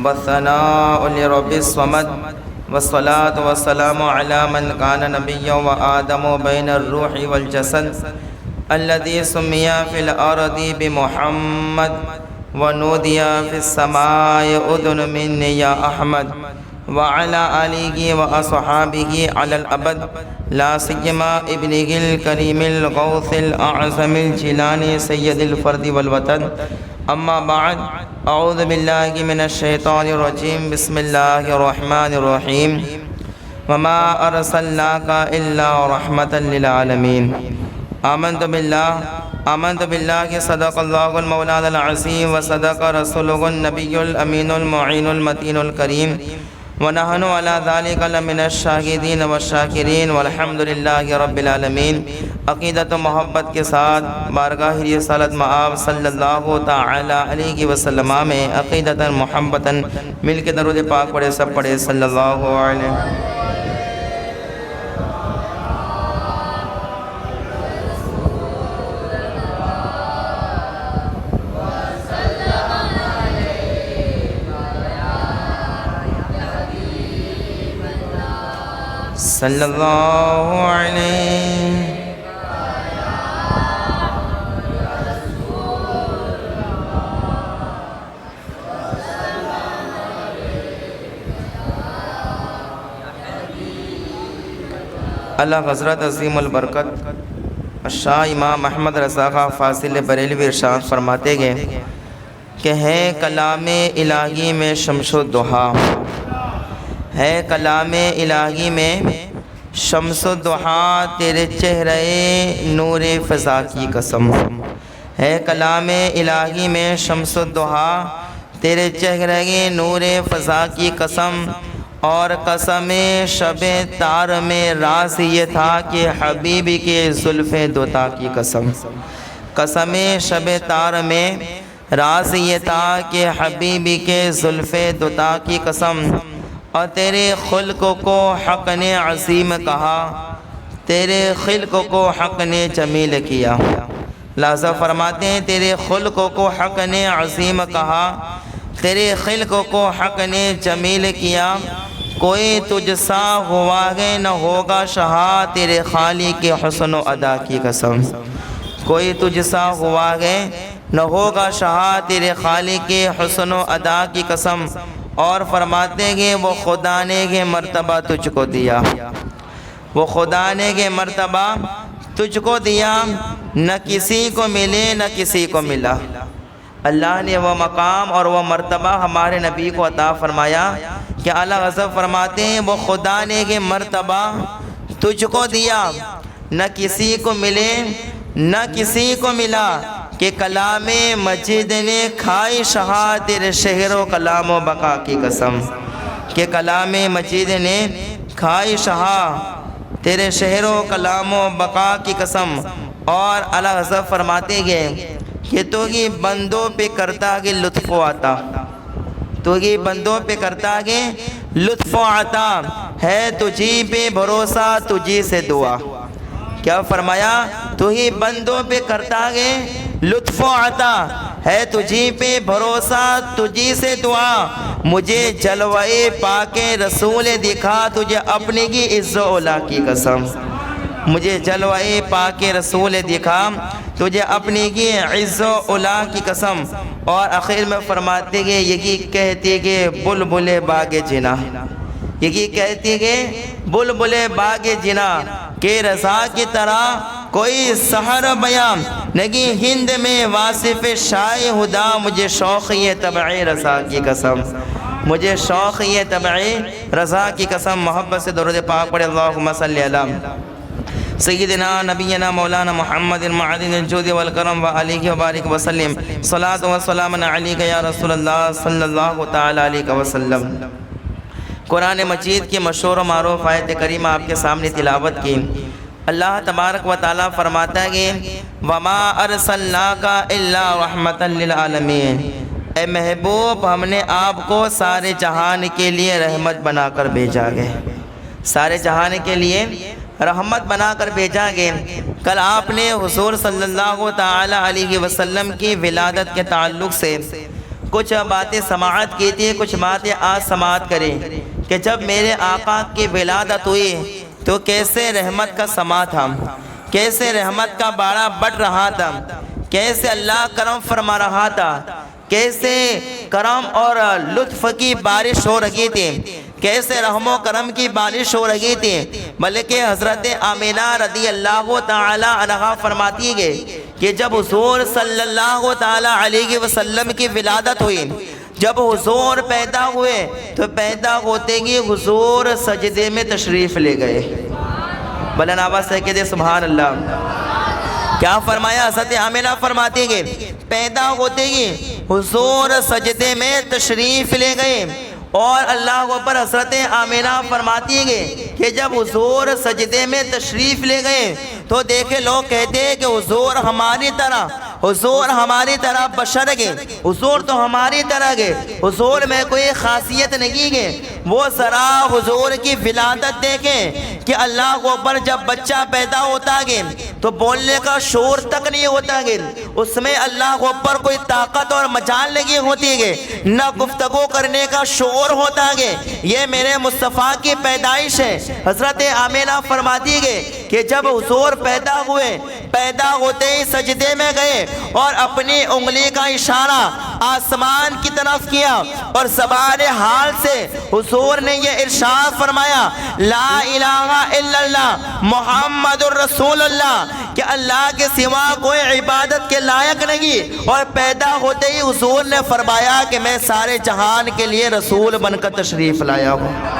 والثناء لرب الصمد والصلاة والسلام على من كان نبيا وآدم بين الروح والجسد الذي سمي في الأرض بمحمد ونودي في السماء أذن مني يا أحمد وعلى آله وأصحابه على الأبد لا سيما ابنه الكريم الغوث الأعظم الجيلاني سيد الفرد والوطن. أما بعد، أعوذ بالله من الشيطان الرجيم. بسم الله الرحمن الرحيم. وما أرسلناك إلا رحمة للعالمين. آمنت بالله صدق الله المولانا العظيم وصدق رسوله النبي الأمين المعين المتين الكريم ونحن على ذلك لمن الشاہدین والشاکرین والحمد للہ رب العالمین. عقیدت و محبت کے ساتھ بارگاہ رسالت مآب صلی اللہ تعالی علیہ وسلم میں عقیدتاً محبتاً مل کے درود پاک پڑھے، سب پڑھے صلی اللہ علیہ صلی اللہ علیہ. اللہ حضرت عظیم البرکت شاہ امام احمد رضا خاں فاضل بریلوی ارشاد فرماتے گئے کہ ہے کلام الہی میں شمس و ضحیٰ، ہے کلام الہی میں شمس و ضحیٰ، تیرے چہرے نور فضا کی قسم. ہے کلام الہی میں شمس و ضحیٰ، تیرے چہرے نور فضا کی قسم. اور قسم شب تار میں راز یہ تھا کہ حبیب کے زلف دوتا کی قسم. قسم شب تار میں راز یہ تھا کہ حبیب کے زلف دوتا کی قسم. اور تیرے خلق کو حق نے عظیم کہا، تیرے خلق کو حق نے جمیل کیا. لہذا فرماتے ہیں تیرے خلق کو حق نے عظیم کہا، تیرے خلق کو حق نے جمیل کیا. کوئی تجھ سا ہوا ہے نہ ہوگا شہا، تیرے خالی کے حسن و ادا کی قسم. کوئی تجھ سا ہوا ہے نہ ہوگا شہا، تیرے خالی کے حسن و ادا کی قسم. اور فرماتے ہیں وہ خدا نے یہ مرتبہ تجھ کو دیا، وہ خدا نے یہ مرتبہ تجھ کو دیا، نہ کسی کو ملے نہ کسی کو ملا. اللہ نے وہ مقام اور وہ مرتبہ ہمارے نبی کو عطا فرمایا کہ اعلیٰ حضرت فرماتے ہیں وہ خدا نے یہ مرتبہ تجھ کو دیا، نہ کسی کو ملے نہ کسی کو ملا. کہ کلام مجید نے کھائی شہا، تیرے شہر و کلام و بقا کی قسم. کہ کلام مجید نے کھائی شہا، تیرے شہر و کلام و بقا کی قسم. اور اعلیٰ حضرت فرماتے گئے کہ تو ہی بندوں پہ کرتا کہ لطف و عطا، تو ہی بندوں پہ کرتا کہ لطف و عطا. ہے تجھی پہ بھروسہ تجھی سے دعا. کیا فرمایا؟ تو ہی بندوں پہ کرتا کہ لطف و عطا، ہے تجھی پہ بھروسہ تجھی سے دعا. مجھے جلوے پاک رسول دکھا، تجھے اپنی کی عز و علا کی قسم. مجھے جلوے پاک رسول دکھا، تجھے اپنی کی عز و علا کی قسم. اور آخر میں فرماتے گے یہی کہتے گے بلبل باغ جنا، یہی کہتے گے بلبل باغ جنا کہ رضا کی طرح کوئی سحر بیان نہیں ہند میں واصف شاہ ہدا. مجھے شوق یہ طبع رضا کی قسم، مجھے شوق یہ طبع رضا کی قسم. محبت سے درود پاک پڑھے اللہم صلی علی سیدنا نبینا مولانا محمد المعدن الجود والکرم وآلہ وبارک وسلم. صلاۃ و سلام علیک یا رسول اللہ صلی اللہ تعالی علیہ وسلم. قرآن مجید کی مشہور و معروف آیت کریمہ آپ کے سامنے تلاوت کی. اللہ تبارک و تعالیٰ فرماتا ہے وَمَا أَرْسَلْنَاكَ إِلَّا رَحْمَةً لِّلْعَالَمِينَ. اے محبوب ہم نے آپ کو سارے جہان کے لیے رحمت بنا کر بھیجا گئے، سارے جہان کے لیے رحمت بنا کر بھیجا گئے. کل آپ نے حضور صلی اللہ تعالی علیہ وسلم کی ولادت کے تعلق سے کچھ باتیں سماعت کی تھی، کچھ باتیں آج سماعت کریں کہ جب میرے آقا کی ولادت ہوئی تو کیسے رحمت کا سما تھا، کیسے رحمت کا باڑا بڑھ رہا تھا، کیسے اللہ کرم فرما رہا تھا، کیسے کرم اور لطف کی بارش ہو رہی تھی، کیسے رحم و کرم کی بارش ہو رہی تھی۔ بلکہ حضرت آمینہ رضی اللہ تعالی عنہا فرماتی ہے کہ جب حضور صلی اللہ تعالی علیہ وسلم کی ولادت ہوئی، جب حضور پیدا ہوئے تو پیدا ہوتے ہی حضور سجدے میں تشریف لے گئے۔ بلند آواز سے کہتے سبحان اللہ۔ کیا فرمایا؟ حضرت آمینہ فرماتی ہے پیدا ہوتے ہی حضور سجدے میں تشریف لے گئے، اور اللہ اکبر حضرت آمینہ فرماتی ہے کہ جب حضور سجدے میں تشریف لے گئے تو دیکھے لوگ کہتے ہیں کہ حضور ہماری طرح بشر گئے، حضور تو ہماری طرح گئے، حضور میں کوئی خاصیت نہیں ہے۔ وہ ذرا حضور کی ولادت دیکھیں کہ اللہ اکبر جب بچہ پیدا ہوتا ہے تو بولنے کا شعور تک نہیں ہوتا ہے، اس میں اللہ اکبر کوئی طاقت اور مجال نہیں ہوتی ہے، نہ گفتگو کرنے کا شعور ہوتا ہے۔ یہ میرے مصطفیٰ کی پیدائش ہے۔ حضرت آمینہ فرماتی ہے کہ جب حضور پیدا ہوئے، پیدا ہوتے ہی سجدے میں گئے اور اپنی انگلی کا اشارہ آسمان کی طرف کیا، اور زبان حال سے حضور نے یہ ارشاد فرمایا لا الہ الا اللہ محمد الرسول اللہ، کہ اللہ کے سوا کوئی عبادت کے لائق نہیں، اور پیدا ہوتے ہی حضور نے فرمایا کہ میں سارے جہان کے لیے رسول بن کر تشریف لایا ہوں،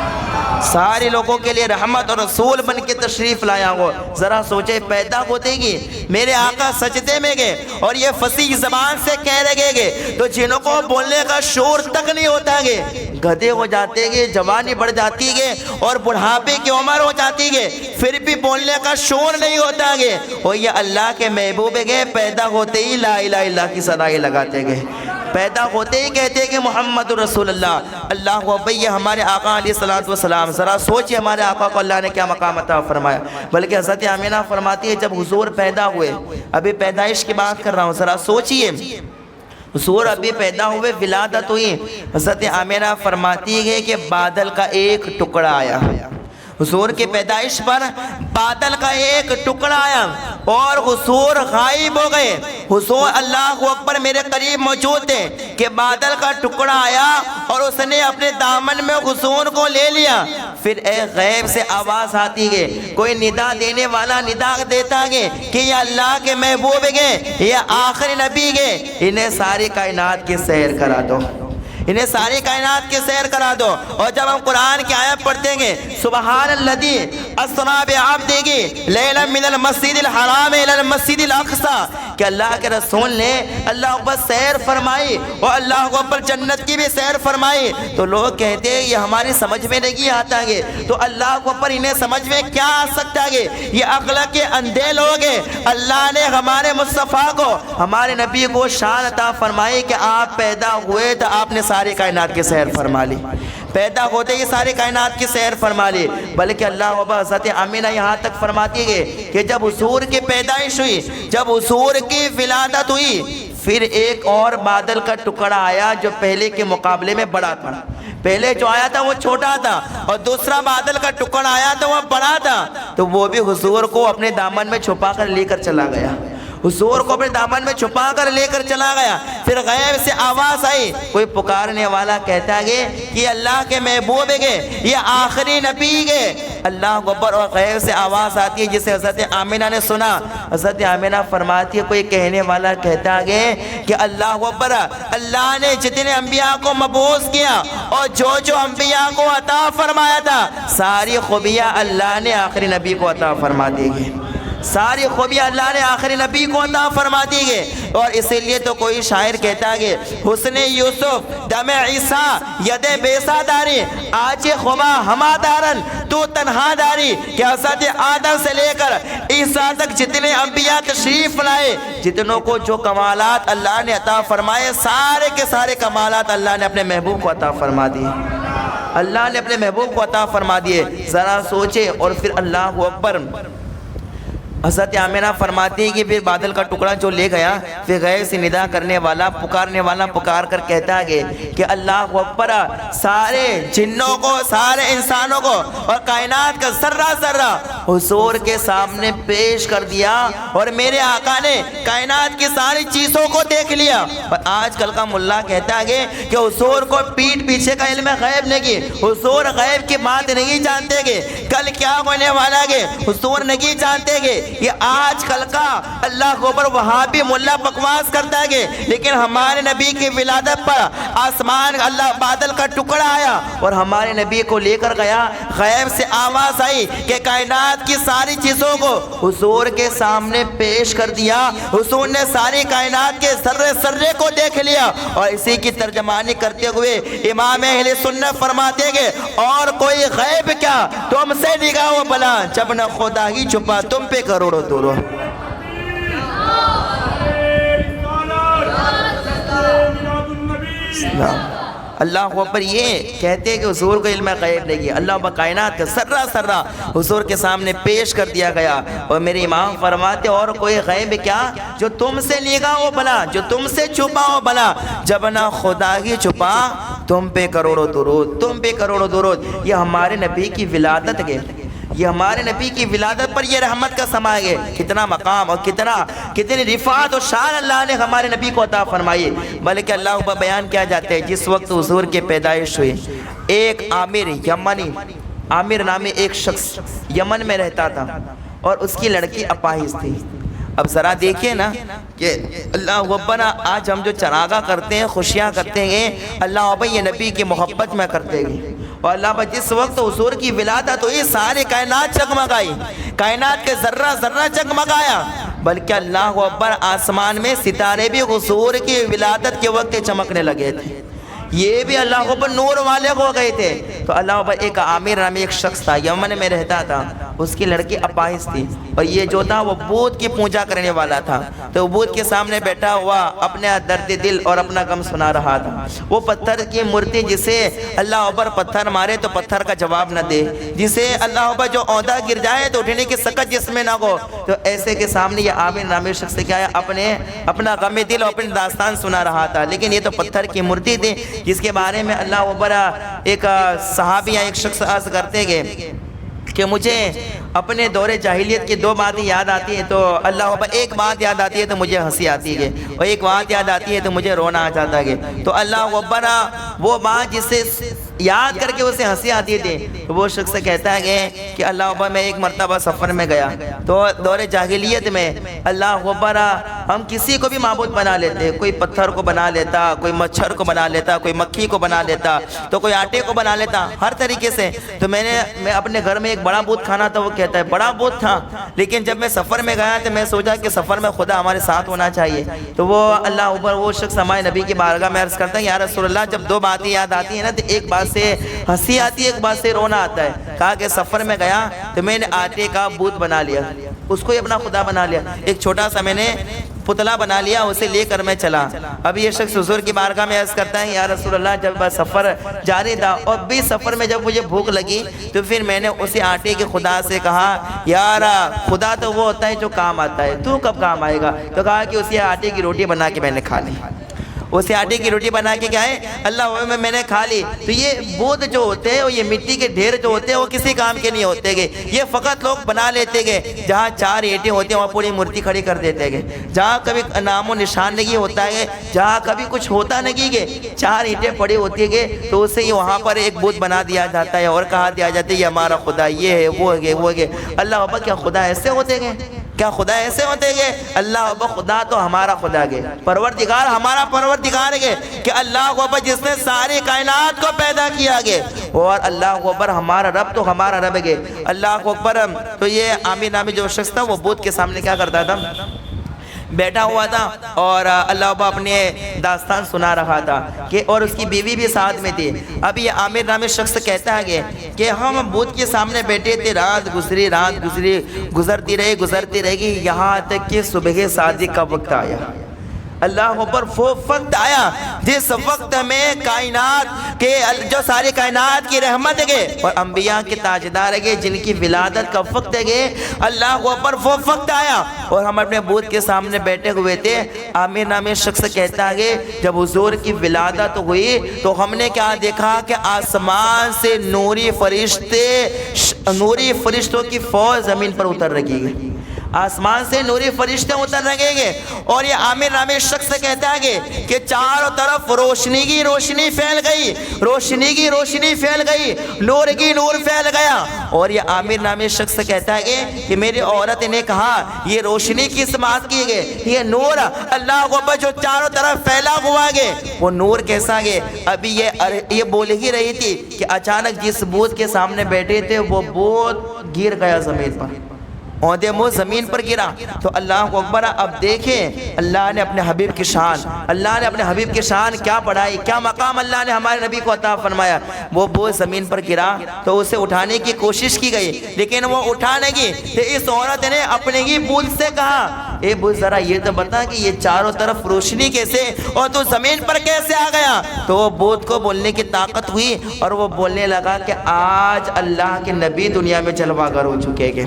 سارے لوگوں کے لیے رحمت اور رسول بن کے تشریف لایا ہو۔ ذرا سوچے پیدا ہوتے گی میرے آقا سجدے میں گئے اور یہ فصیح زبان سے کہہ رہے گے تو جنہوں کو بولنے کا شعور تک نہیں ہوتا گے، گدھے ہو جاتے گے، جوانی بڑھ جاتی گے اور بڑھاپے کی عمر ہو جاتی گے، پھر بھی بولنے کا شعور نہیں ہوتا گے، اور یہ اللہ کے محبوب گئے پیدا ہوتے ہی لا الہ الا اللہ کی صدائیں لگاتے گئے، پیدا ہوتے ہی کہتے کہ محمد رسول اللہ۔ اللہ اکبر، یہ ہمارے آقا علیہ السلام، ذرا سوچئے ہمارے آقا کو اللہ نے کیا مقام عطا فرمایا۔ بلکہ حضرت آمینہ فرماتی ہے جب حضور پیدا ہوئے، ابھی پیدائش کی بات کر رہا ہوں، ذرا سوچئے حضور ابھی پیدا ہوئے، ولادت ہوئی، حضرت آمینہ فرماتی ہے کہ بادل کا ایک ٹکڑا آیا، حضور کی پیدائش پر بادل کا ایک ٹکڑا آیا اور حضور غائب ہو گئے۔ حضور اللہ اکبر میرے قریب موجود تھے کہ بادل کا ٹکڑا آیا اور اس نے اپنے دامن میں حضور کو لے لیا۔ پھر اے غیب سے آواز آتی ہے، کوئی ندا دینے والا ندا دیتا ہے کہ یہ اللہ کے محبوب گئے، یہ آخری نبی گئے، انہیں ساری کائنات کی سیر کرا دو، انہیں ساری کائنات کی سیر کرا دو۔ اور جب ہم قرآن کی آیت پڑھتے ہیں سبحان الذی اسری بعبدہ لیلا من المسجد الحرام الی المسجد الاقصی، کہ اللہ کے رسول نے اللہ اکبر سیر فرمائی اور اللہ اکبر جنت کی بھی سیر فرمائی، تو لوگ کہتے ہیں یہ ہماری سمجھ میں نہیں آتا ہے، تو اللہ اکبر انہیں سمجھ میں کیا آ سکتا ہے، یہ عقل کے اندھے لوگ ہیں۔ اللہ نے ہمارے مصطفیٰ کو، ہمارے نبی کو شان عطا فرمائی کہ آپ پیدا ہوئے تو آپ نے ساری کائنات کی سیر فرما لی، پیدا ہوتے ہی ساری کائنات کی سیر فرما لی۔ بلکہ اللہ اکبر حضرت آمینہ یہاں تک فرماتی ہے کہ جب حضور کی پیدائش ہوئی، جب حضور کی ولادت ہوئی، پھر ایک اور بادل کا ٹکڑا آیا جو پہلے کے مقابلے میں بڑا تھا، پہلے جو آیا تھا وہ چھوٹا تھا اور دوسرا بادل کا ٹکڑا آیا تھا وہ بڑا تھا، تو وہ بھی حضور کو اپنے دامن میں چھپا کر لے کر چلا گیا، حضور کو اپنے دامن میں چھپا کر لے کر چلا گیا۔ پھر غیب سے آواز آئی، کوئی پکارنے والا کہتا ہے کہ اللہ کے محبوب گئے، یہ آخری نبی گئے، اللہ اکبر، اور غیب سے آواز آتی ہے جسے حضرت آمینہ نے سنا۔ حضرت آمینہ فرماتی ہے کوئی کہنے والا کہتا ہے کہ اللہ اکبر، اللہ نے جتنے انبیاء کو مبعوث کیا اور جو انبیاء کو عطا فرمایا تھا، ساری خوبیاں اللہ نے آخری نبی کو عطا فرما دی گئی، ساری خوبیاں اللہ نے آخری نبی کو عطا فرما دی گئی۔ اور اسی لیے تو کوئی شاعر کہتا ہے حسن یوسف دم عیسیٰ ید بیسا داری، آج خما ہما دارن تو تنہا داری، کہ حضرت آدم سے لے کر عیسیٰ تک جتنے انبیاء تشریف لائے، جتنوں کو جو کمالات اللہ نے عطا فرمائے، سارے کے سارے کمالات اللہ نے اپنے محبوب کو عطا فرما دیے، اللہ نے اپنے محبوب کو عطا فرما دیے۔ ذرا سوچے۔ اور پھر اللہ اکبر، حضرت آمنہ فرماتی ہے کہ پھر بادل کا ٹکڑا جو لے گیا، پھر غیب سے ندا کرنے والا پکار کر کہتا ہے کہ اللہ اکبر، سارے جنوں کو، سارے انسانوں کو اور کائنات کا ذرہ حضور کے سامنے پیش کر دیا، اور میرے آقا نے کائنات کی ساری چیزوں کو دیکھ لیا۔ اور آج کل کا ملا کہتا ہے کہ حضور کو پیٹھ پیچھے کا علم غیب نہیں، حضور غیب کی بات نہیں جانتے گے، کل کیا ہونے والا ہے حضور نہیں جانتے گے۔ یہ آج کل کا اللہ کو اوپر وہابی ملا بکواس کرتا ہے، لیکن ہمارے نبی کی ولادت پر آسمان اللہ بادل کا ٹکڑا آیا اور ہمارے نبی کو لے کر گیا، غیب سے آواز آئی کہ کائنات کی ساری چیزوں کو حضور کے سامنے پیش کر دیا، حضور نے ساری کائنات کے ذرے کو دیکھ لیا۔ اور اسی کی ترجمانی کرتے ہوئے امام اہل سنت فرماتے گے، اور کوئی غیب کیا تم سے نگاہ و بلا، جب نہ خدا ہی چھپا تم پہ کروڑوں دوروں۔ اللہ اکبر، یہ کہتے ہیں کہ حضور کو علم غیب نہیں ہے، اللہ کائنات کا ذرہ حضور کے سامنے پیش کر دیا گیا۔ اور میرے امام فرماتے اور کوئی غیب کیا جو تم سے نگاہ ہو بلا، جو تم سے چھپا ہو بلا، جب نہ خدا ہی چھپا تم پہ کروڑوں درود، تم پہ کروڑوں درود۔ یہ ہمارے نبی کی ولادت ہے، یہ ہمارے نبی کی ولادت پر یہ رحمت کا سما ہے۔ کتنا مقام اور کتنی رفعت اور شان اللہ نے ہمارے نبی کو عطا فرمائی۔ بلکہ اللہ کو بیان کیا جاتا ہے، جس وقت حضور کی پیدائش ہوئی، ایک عامر نامی ایک شخص یمن میں رہتا تھا، اور اس کی لڑکی اپاہج تھی۔ اب ذرا دیکھیں نا کہ اللہ اکبر، آج ہم جو چراغاں کرتے ہیں، خوشیاں کرتے ہیں، اللہ اکبر یہ نبی کی محبت میں کرتے ہیں۔ اور اللہ اکبر جس وقت حضور کی ولادت ہوئی، سارے کائنات جگمگائی، کائنات کے ذرہ جگمگایا۔ بلکہ اللہ اکبر، آسمان میں ستارے بھی حضور کی ولادت کے وقت چمکنے لگے تھے، یہ بھی اللہ اکبر نور والے ہو گئے تھے۔ تو اللہ اکبر، ایک عامر نامی ایک شخص تھا، یمن میں رہتا تھا، اس کی لڑکی اپاہج تھی، اور یہ جو تھا وہ بت کی پوجا کرنے والا تھا۔ تو بت کے سامنے بیٹھا ہوا اپنے درد دل اور اپنا غم سنا رہا تھا۔ وہ پتھر کی مورتی، جسے اللہ اکبر پتھر مارے تو پتھر کا جواب نہ دے، جسے اللہ اکبر جو عہدہ گر جائے تو اٹھنے کی سکت جس میں نہ ہو، تو ایسے کے سامنے یہ عامر نامی شخص کیا ہے، اپنا غم دل اور اپنی داستان سنا رہا تھا۔ لیکن یہ تو پتھر کی مورتی تھی، جس کے بارے میں اللہ اکبر ایک صحابی ایک شخص عرض کرتے گئے کہ مجھے اپنے دور جاہلیت کی دو باتیں یاد آتی ہیں، تو اللہ اکبر ایک بات یاد آتی ہے تو مجھے ہنسی آتی ہے، اور ایک بات یاد آتی ہے تو مجھے رونا آ جاتا ہے۔ تو اللہ اکبر، وہ بات جسے یاد کر کے اسے ہنسی آتی تھی، وہ شخص کہتا ہے کہ اللہ اکبر، میں ایک مرتبہ سفر میں گیا تو دور جاہلیت میں اللہ اکبر ہم کسی کو بھی معبود بنا لیتے، کوئی پتھر کو بنا لیتا، کوئی مچھر کو بنا لیتا، کوئی مکھی کو بنا لیتا، تو کوئی آٹے کو بنا لیتا، ہر طریقے سے۔ تو میں اپنے گھر میں ایک بڑا بت کھانا تھا، وہ کہتا ہے بڑا بت تھا، لیکن جب میں سفر میں گیا تو میں سوچا کہ سفر میں خدا ہمارے ساتھ ہونا چاہیے۔ تو وہ اللہ اوپر وہ شخص ہمارے نبی کی بارگاہ میں عرض کرتا ہے، یا رسول اللہ، جب دو باتیں یاد آتی ہیں نا، تو ایک بات سے ہنسی آتی ہے، ایک بات سے رونا آتا ہے۔ کہا کہ سفر میں گیا تو میں نے آٹے کا بت بنا لیا، اس کو ہی اپنا خدا بنا لیا، ایک چھوٹا سا میں نے پتلا بنا لیا، اسے لے کر میں چلا۔ اب یہ شخص حضور کی بارگاہ میں عرض کرتا ہے، یا رسول اللہ، جب سفر جاری تھا اور بھی سفر میں جب مجھے بھوک لگی تو پھر میں نے اسی آٹے کے خدا سے کہا، یار خدا تو وہ ہوتا ہے جو کام آتا ہے، تو کب کام آئے گا؟ تو کہا کہ اسی آٹے کی روٹی بنا کے میں نے کھا لی، اسے آٹے کی روٹی بنا کے کیا ہے اللہ میں نے کھا لی۔ تو یہ بود جو ہوتے ہیں، یہ مٹی کے ڈھیر جو ہوتے ہیں، وہ کسی کام کے نہیں ہوتے گے، یہ فقط لوگ بنا لیتے گے۔ جہاں چار اینٹیں ہوتی ہیں وہاں پوری مورتی کھڑی کر دیتے گے، جہاں کبھی نام و نشان نہیں ہوتا ہے، جہاں کبھی کچھ ہوتا نہیں گے، چار اینٹیں پڑی ہوتی ہے، تو اسے ہی وہاں پر ایک بود بنا دیا جاتا ہے اور کہا دیا جاتا ہے یہ ہمارا خدا، یہ ہے، وہ ہے، وہ ہے۔ اللہ بابا، کیا خدا ایسے ہوتے گے؟ کیا خدا ایسے ہوتے گے؟ اللہ اکبر، خدا تو ہمارا خدا ہے، پروردگار ہمارا پروردگار ہے کہ اللہ اکبر جس نے ساری کائنات کو پیدا کیا گیا، اور اللہ اکبر ہمارا رب تو ہمارا رب ہے۔ اللہ اکبر، تو یہ عامر نامی جو شخص تھا وہ بت کے سامنے کیا کرتا تھا؟ بیٹھا ہوا تھا اور اللہ اکبر اپنے داستان سنا رہا تھا کہ اور اس کی بیوی بھی ساتھ میں تھی۔ اب یہ عامر نامی شخص کہتا ہے کہ ہم بت کے سامنے بیٹھے تھے، رات گزرتی رہی، یہاں تک کہ صبح صادق کا وقت آیا۔ اللہ اکبر وہ وقت آیا جس وقت میں کائنات کے جو ساری کائنات کی رحمت ہے اور انبیاء کے تاجدار ہے جن کی ولادت کا وقت ہے، اللہ اکبر وہ وقت آیا اور ہم اپنے بت کے سامنے بیٹھے ہوئے تھے۔ عامر نامی شخص کہتا ہے جب حضور کی ولادت ہوئی تو ہم نے کیا دیکھا کہ آسمان سے نوری فرشتوں کی فوج زمین پر اتر رہی ہے، آسمان سے نوری فرشتے اتر رہے گے۔ اور یہ عامر نامی شخص کہتا ہے کہ چاروں طرف روشنی کی روشنی پھیل گئی، روشنی کی روشنی پھیل گئی، نور کی نور پھیل گیا۔ اور یہ عامر نامی شخص کہتا ہے کہ میری عورت نے کہا یہ روشنی کس بات کی ہے؟ یہ نور اللہ کو جو چاروں طرف پھیلا ہوا ہے وہ نور کیسا ہے؟ ابھی یہ بول ہی رہی تھی کہ اچانک جس بت کے سامنے بیٹھے تھے وہ بت گر گیا زمین پر، عہدے منہ زمین پر گرا۔ تو اللہ اکبر، اب دیکھیں اللہ نے اپنے حبیب کی شان، اللہ نے اپنے حبیب کی شان کیا بڑھائی، کیا مقام اللہ نے ہمارے نبی کو عطا فرمایا۔ وہ بوجھ زمین پر گرا تو اسے اٹھانے کی کوشش کی گئی لیکن وہ اٹھا نہیں گئی۔ تو اس عورت نے اپنے ہی بوجھ سے کہا اے بوجھ ذرا یہ تو بتا کہ یہ چاروں طرف روشنی کیسے اور تو زمین پر کیسے آ گیا؟ تو وہ بوجھ کو بولنے کی طاقت ہوئی اور وہ بولنے لگا کہ آج اللہ کے نبی دنیا میں جلوہ گر ہو چکے گے،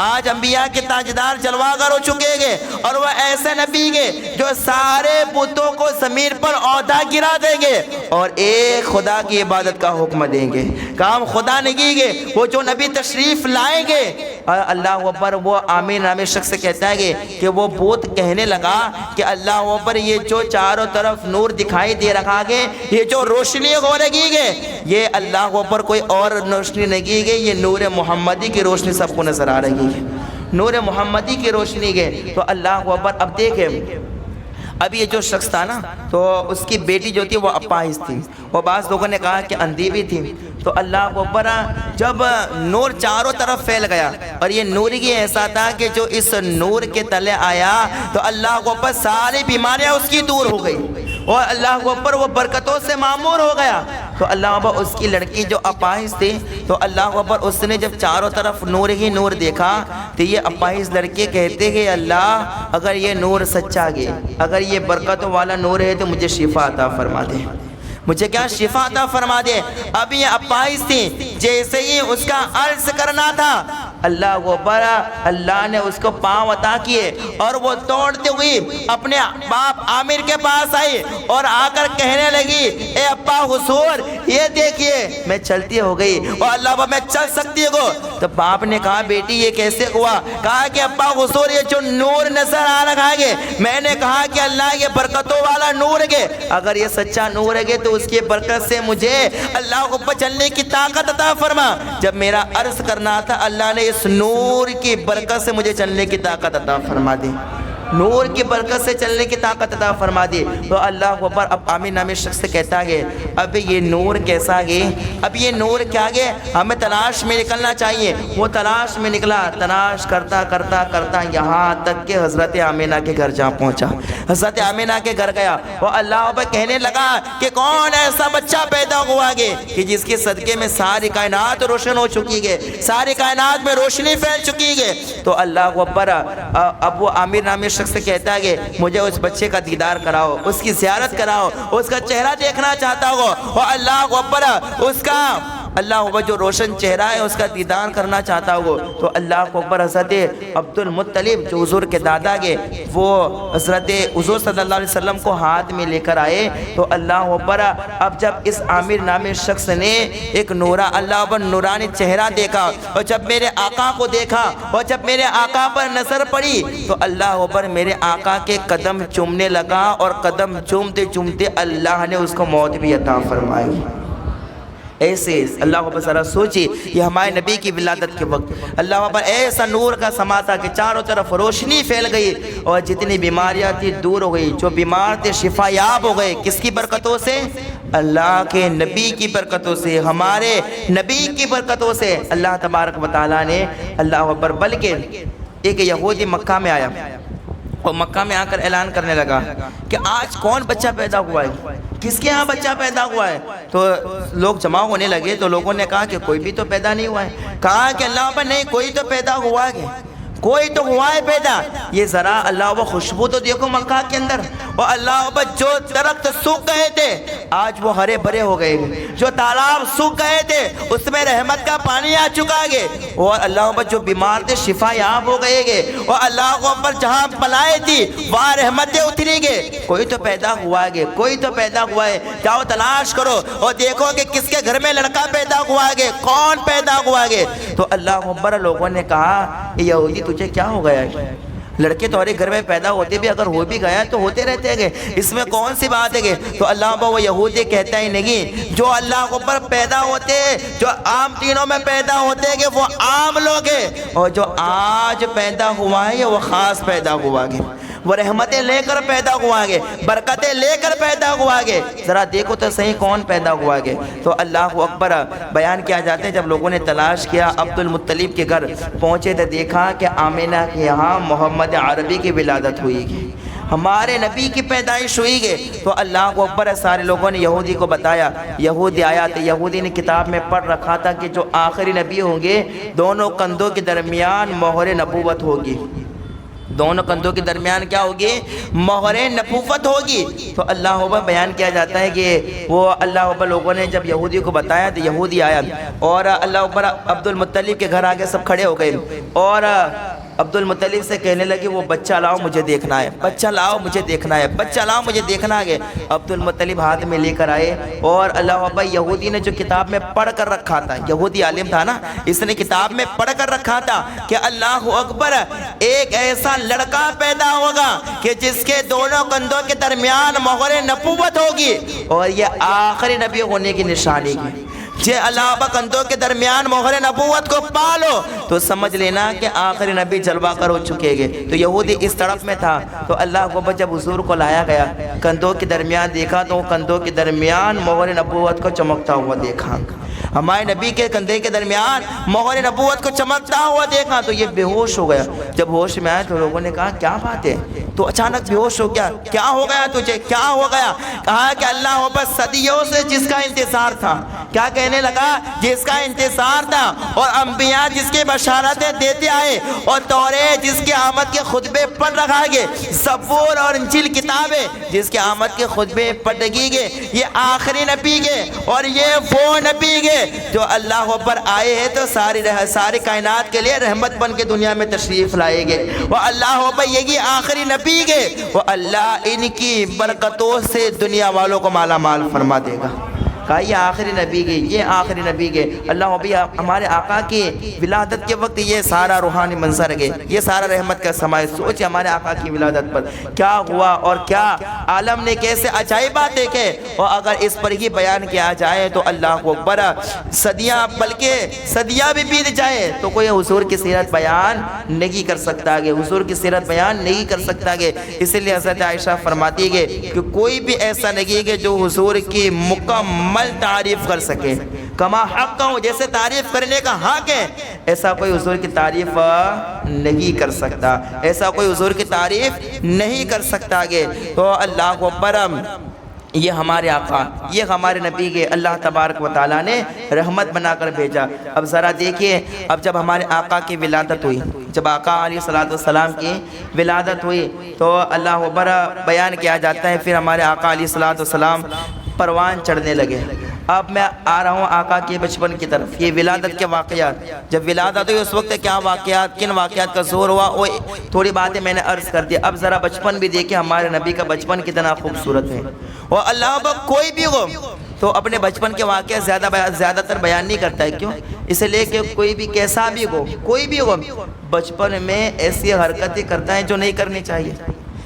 آج انبیاء کے تاجدار جلواگر ہو چکے گے اور وہ ایسے نبی گے جو سارے بتوں کو زمین پر عہدہ گرا دیں گے اور ایک خدا کی عبادت کا حکم دیں گے۔ کام خدا نہیں گے، وہ جو نبی تشریف لائیں گے۔ اور اللہ اکبر، وہ عامر نامی شخص کہتا ہے کہ وہ بت کہنے لگا کہ اللہ اکبر، یہ جو چاروں طرف نور دکھائی دے رہا ہے، یہ جو روشنی ہو رہی ہے، یہ اللہ اکبر کوئی اور روشنی نہیں ہے، یہ نور محمدی کی روشنی سب کو نظر آ رہی ہے، نور محمدی کی روشنی ہے۔ تو اللہ اکبر، اب دیکھیں اب یہ جو شخص تھا نا تو اس کی بیٹی جو تھی وہ اپاہج تھی، اور بعض لوگوں نے کہا کہ اندھی بھی تھی۔ تو اللہ اکبر، جب نور چاروں طرف پھیل گیا اور یہ نور کی ایسا تھا کہ جو اس نور کے تلے آیا تو اللہ اکبر ساری بیماریاں اس کی دور ہو گئی اور اللہ اکبر وہ برکتوں سے معمور ہو گیا۔ تو اللہ اکبر، اس کی لڑکی جو اپاہج تھی تو اللہ اکبر اس نے جب چاروں طرف نور ہی نور دیکھا تو یہ اپاہج لڑکے کہتے کہ اللہ اگر یہ نور سچا ہے، اگر یہ برکتوں والا نور ہے تو مجھے شفا عطا فرما دے، مجھے کیا شفا عطا فرما دے۔ اب یہ اپاہج تھی، جیسے ہی اس کا عرض کرنا تھا اللہ اکبر، اللہ نے اس کو پاؤں عطا کیے اور وہ دوڑتے ہوئی اپنے باپ عامر کے پاس آئی اور آ کر کہنے لگی اے ابا حضور یہ دیکھیے میں چلتی ہو گئی اور اللہ اکبر میں چل سکتی ہوں۔ تو باپ نے کہا بیٹی یہ کیسے ہوا؟ کہا کہ ابا حضور یہ جو نور نظر آ رہا ہے میں نے کہا کہ اللہ یہ برکتوں والا نور ہے، اگر یہ سچا نور ہے تو اس کی برکت سے مجھے اللہ کو چلنے کی طاقت عطا فرما۔ جب میرا عرض کرنا تھا اللہ نے اس نور کی برکت سے مجھے چلنے کی طاقت عطا فرما دی، نور کی برکت سے چلنے کی طاقت عطا فرما دی۔ تو اللہ اکبر، اب عامر نامی شخص کہتا ہے اب یہ نور کیسا ہے، اب یہ نور کیا ہے، ہمیں تلاش میں نکلنا چاہیے۔ وہ تلاش میں نکلا، تلاش کرتا کرتا کرتا یہاں تک کہ حضرت آمینہ کے گھر جا پہنچا۔ حضرت آمینہ کے گھر گیا، وہ اللہ اکبر کہنے لگا کہ کون ایسا بچہ پیدا ہوا ہے کہ جس کے صدقے میں ساری کائنات روشن ہو چکی ہے، ساری کائنات میں روشنی پھیل چکی ہے۔ تو اللہ اکبر، اب وہ عامر نامی شخص کہتا ہے کہ مجھے اس بچے کا دیدار کراؤ، اس کی زیارت کراؤ، اس کا چہرہ دیکھنا چاہتا ہوں۔ اور اللہ اکبر، اس کا اللہ اکبر جو روشن چہرہ ہے اس کا دیدار کرنا چاہتا ہوں۔ تو اللہ اکبر، حضرت عبد المطلب جو حضور کے دادا کے، وہ حضرت حضور صلی اللہ علیہ وسلم کو ہاتھ میں لے کر آئے۔ تو اللہ اکبر، اب جب اس عامر نامی شخص نے ایک اللہ اکبر نورانی چہرہ دیکھا اور جب میرے آقا کو دیکھا اور جب میرے آقا پر نظر پڑی تو اللہ اکبر میرے آقا کے قدم چومنے لگا اور قدم چومتے چومتے اللہ نے اس کو موت بھی عطا فرمائی۔ ایسے اللہ اکبر ذرا سوچی، یہ ہمارے نبی کی ولادت کے وقت اللہ اکبر ایسا نور کا سما تھا کہ چاروں طرف روشنی پھیل گئی اور جتنی بیماریاں تھی دور ہو گئی، جو بیمار تھے شفا یاب ہو گئے۔ کس کی برکتوں سے؟ اللہ کے نبی کی برکتوں سے، ہمارے نبی کی برکتوں سے اللہ تبارک و تعالیٰ نے اللہ اکبر۔ بلکہ ایک یہودی مکہ میں آیا اور مکہ میں آ کر اعلان کرنے لگا کہ آج کون بچہ پیدا ہوا ہے، کس کے ہاں بچہ پیدا ہوا ہے؟ تو لوگ جمع ہونے لگے تو لوگوں نے کہا کہ کوئی بھی تو پیدا نہیں ہوا ہے۔ کہا کہ اللہ پر نہیں، کوئی تو پیدا ہوا ہے، کوئی تو ہوا ہے پیدا. یہ ذرا اللہ وہ خوشبو تو دیکھو مکہ کے اندر. اور اللہ جو درخت سوکھ گئے تھے آج وہ ہرے بھرے ہو گئے. جو تالاب سوکھ گئے تھے اس میں رحمت کا پانی آ چکا ہے. اور اللہ جو بیمار تھے شفا یاب ہو گئے گے. اور اللہ پر جہاں بلائے تھی وہاں رحمتیں اتری گے. کوئی تو پیدا ہوا ہے, کوئی تو پیدا ہوا ہے. جاؤ تلاش کرو اور دیکھو کہ کس کے گھر میں لڑکا پیدا ہوا ہے, کون پیدا ہوا ہے. تو اللہ اکبر لوگوں نے کہا یہودی تجھے کیا ہو گیا ہے؟ لڑکے تمہارے گھر میں پیدا ہوتے بھی, اگر ہو بھی گیا تو ہوتے رہتے ہیں, اس میں کون سی بات ہے. تو اللہ وہ یہودی کہتا ہی نہیں. جو اللہ کے اوپر پیدا ہوتے جو عام دینوں میں پیدا ہوتے ہیں وہ عام لوگ ہیں, اور جو آج پیدا ہوا ہے وہ خاص پیدا ہوا ہے. وہ رحمتیں لے کر پیدا ہوا ہے, برکتیں لے کر پیدا ہوا ہے. ذرا دیکھو تو صحیح کون پیدا ہوا ہے. تو اللہ اکبر بیان کیا جاتے ہیں جب لوگوں نے تلاش کیا عبد المطلب کے گھر پہنچے تو دیکھا کہ آمینہ کے یہاں محمد عربی کی ولادت ہوئی گی, ہمارے نبی کی پیدائش ہوئی گئی. تو اللہ کو اکبر سارے لوگوں نے یہودی کو بتایا. یہودی آیا تو یہودی نے کتاب میں پڑھ رکھا تھا کہ جو آخری نبی ہوں گے دونوں کندھوں کے درمیان مہر نبوت ہوگی. دونوں کندھوں کے درمیان کیا ہوگی؟ مہر نبوت ہوگی. تو اللہ اکبر بیان کیا جاتا ہے کہ وہ اللہ اکبر لوگوں نے جب یہودی کو بتایا تو یہودی آیا اور اللہ اکبر عبد المطلب کے گھر آگے سب کھڑے ہو گئے اور عبد المطلب سے کہنے لگے وہ بچہ لاؤ مجھے دیکھنا ہے, بچہ لاؤ مجھے دیکھنا ہے, بچہ لاؤ مجھے دیکھنا ہے. عبد المطلب ہاتھ میں لے کر آئے اور اللہ اکبر یہودی نے جو کتاب میں پڑھ کر رکھا تھا, یہودی عالم تھا نا, اس نے کتاب میں پڑھ کر رکھا تھا کہ اللہ اکبر ایک ایسا لڑکا پیدا ہوگا کہ جس کے دونوں کندھوں کے درمیان مہر نبوت ہوگی اور یہ آخری نبی ہونے کی نشانی کی. اللہ کندھوں کے درمیان مہر نبوت کو پالو تو سمجھ لینا کہ آخری نبی جلوہ کر ہو چکے گے. تو یہودی اس طرف میں تھا. تو اللہ کو جب حضور کو لایا گیا کندھوں کے درمیان دیکھا تو کندھوں کے درمیان مہر نبوت کو چمکتا ہوا دیکھا. ہمارے نبی کے کندھے کے درمیان مہر نبوت کو چمکتا ہوا دیکھا تو یہ بے ہوش ہو گیا. جب ہوش میں آیا تو لوگوں نے کہا کیا بات ہے, تو اچانک بے ہوش ہو گیا, کیا ہو گیا تجھے, کیا ہو گیا؟ کہا کہ اللہ بس صدیوں سے جس کا انتظار تھا. کیا کہنے لگا؟ جس کا انتظار تھا اور انبیاء جس کے بشارتیں دیتے آئے اور توریت جس کے آمد کے خطبے پڑھ رکھا گئے, زبور اور انجیل کتابیں جس کے آمد کے خطبے پڑھ گی گئے, یہ آخری نبی گئے اور یہ وہ نبی گئے جو اللہ پر آئے ہیں تو ساری کائنات کے لیے رحمت بن کے دنیا میں تشریف لائے گئے. وہ اللہ پر یہی آخری نبی گئے, وہ اللہ ان کی برکتوں سے دنیا والوں کو مالا مال فرما دے گا. کہا یہ آخری نبی گئے, یہ آخری نبی گئے. اللہ بھی ہمارے آقا کی ولادت کے وقت یہ سارا روحانی منظر گئے, یہ سارا رحمت کا سماع. سوچ ہمارے آقا کی ولادت پر کیا ہوا اور کیا عالم نے کیسے عجائبات دیکھے. اور اگر اس پر ہی بیان کیا جائے تو اللہ کو بڑا صدیاں بلکہ صدیاں بھی بیت جائے تو کوئی حضور کی سیرت بیان نہیں کر سکتا گے, حضور کی سیرت بیان نہیں کر سکتا گے. اس لیے حضرت عائشہ فرماتی ہے کہ کوئی بھی ایسا نہیں کہ جو حضور کی مکمل تعریف کر سکے. کما حق ہوں, جیسے تعریف کرنے کا حق ہے ایسا کوئی حضور کی تعریف نہیں کر سکتا, ایسا کوئی حضور کی تعریف نہیں کر سکتا گے. تو اللہ کو برم یہ ہمارے آقا, یہ ہمارے نبی کے اللہ تبارک و تعالیٰ نے رحمت بنا کر بھیجا. اب ذرا دیکھیے, اب جب ہمارے آقا کی ولادت ہوئی, جب آقا علیہ السلام کی ولادت ہوئی تو اللہ اکبر بیان کیا جاتا ہے پھر ہمارے آقا علیہ السلام پروان چڑھنے لگے. اب میں آ رہا ہوں آقا کے بچپن کی طرف. یہ ولادت کے واقعات, جب ولادت ہوئی اس وقت کیا واقعات, کن واقعات کا ظہور ہوا, وہ تھوڑی باتیں میں نے عرض کر دی. اب ذرا بچپن بھی دیکھیں ہمارے نبی کا بچپن کتنا خوبصورت ہے. اور اللہ کوئی بھی ہو تو اپنے بچپن کے واقعات زیادہ تر بیان نہیں کرتا ہے. کیوں؟ اسے لے کے کوئی بھی کیسا بھی ہو, کوئی بھی ہو, بچپن میں ایسی حرکتیں کرتا ہے جو نہیں کرنی چاہیے.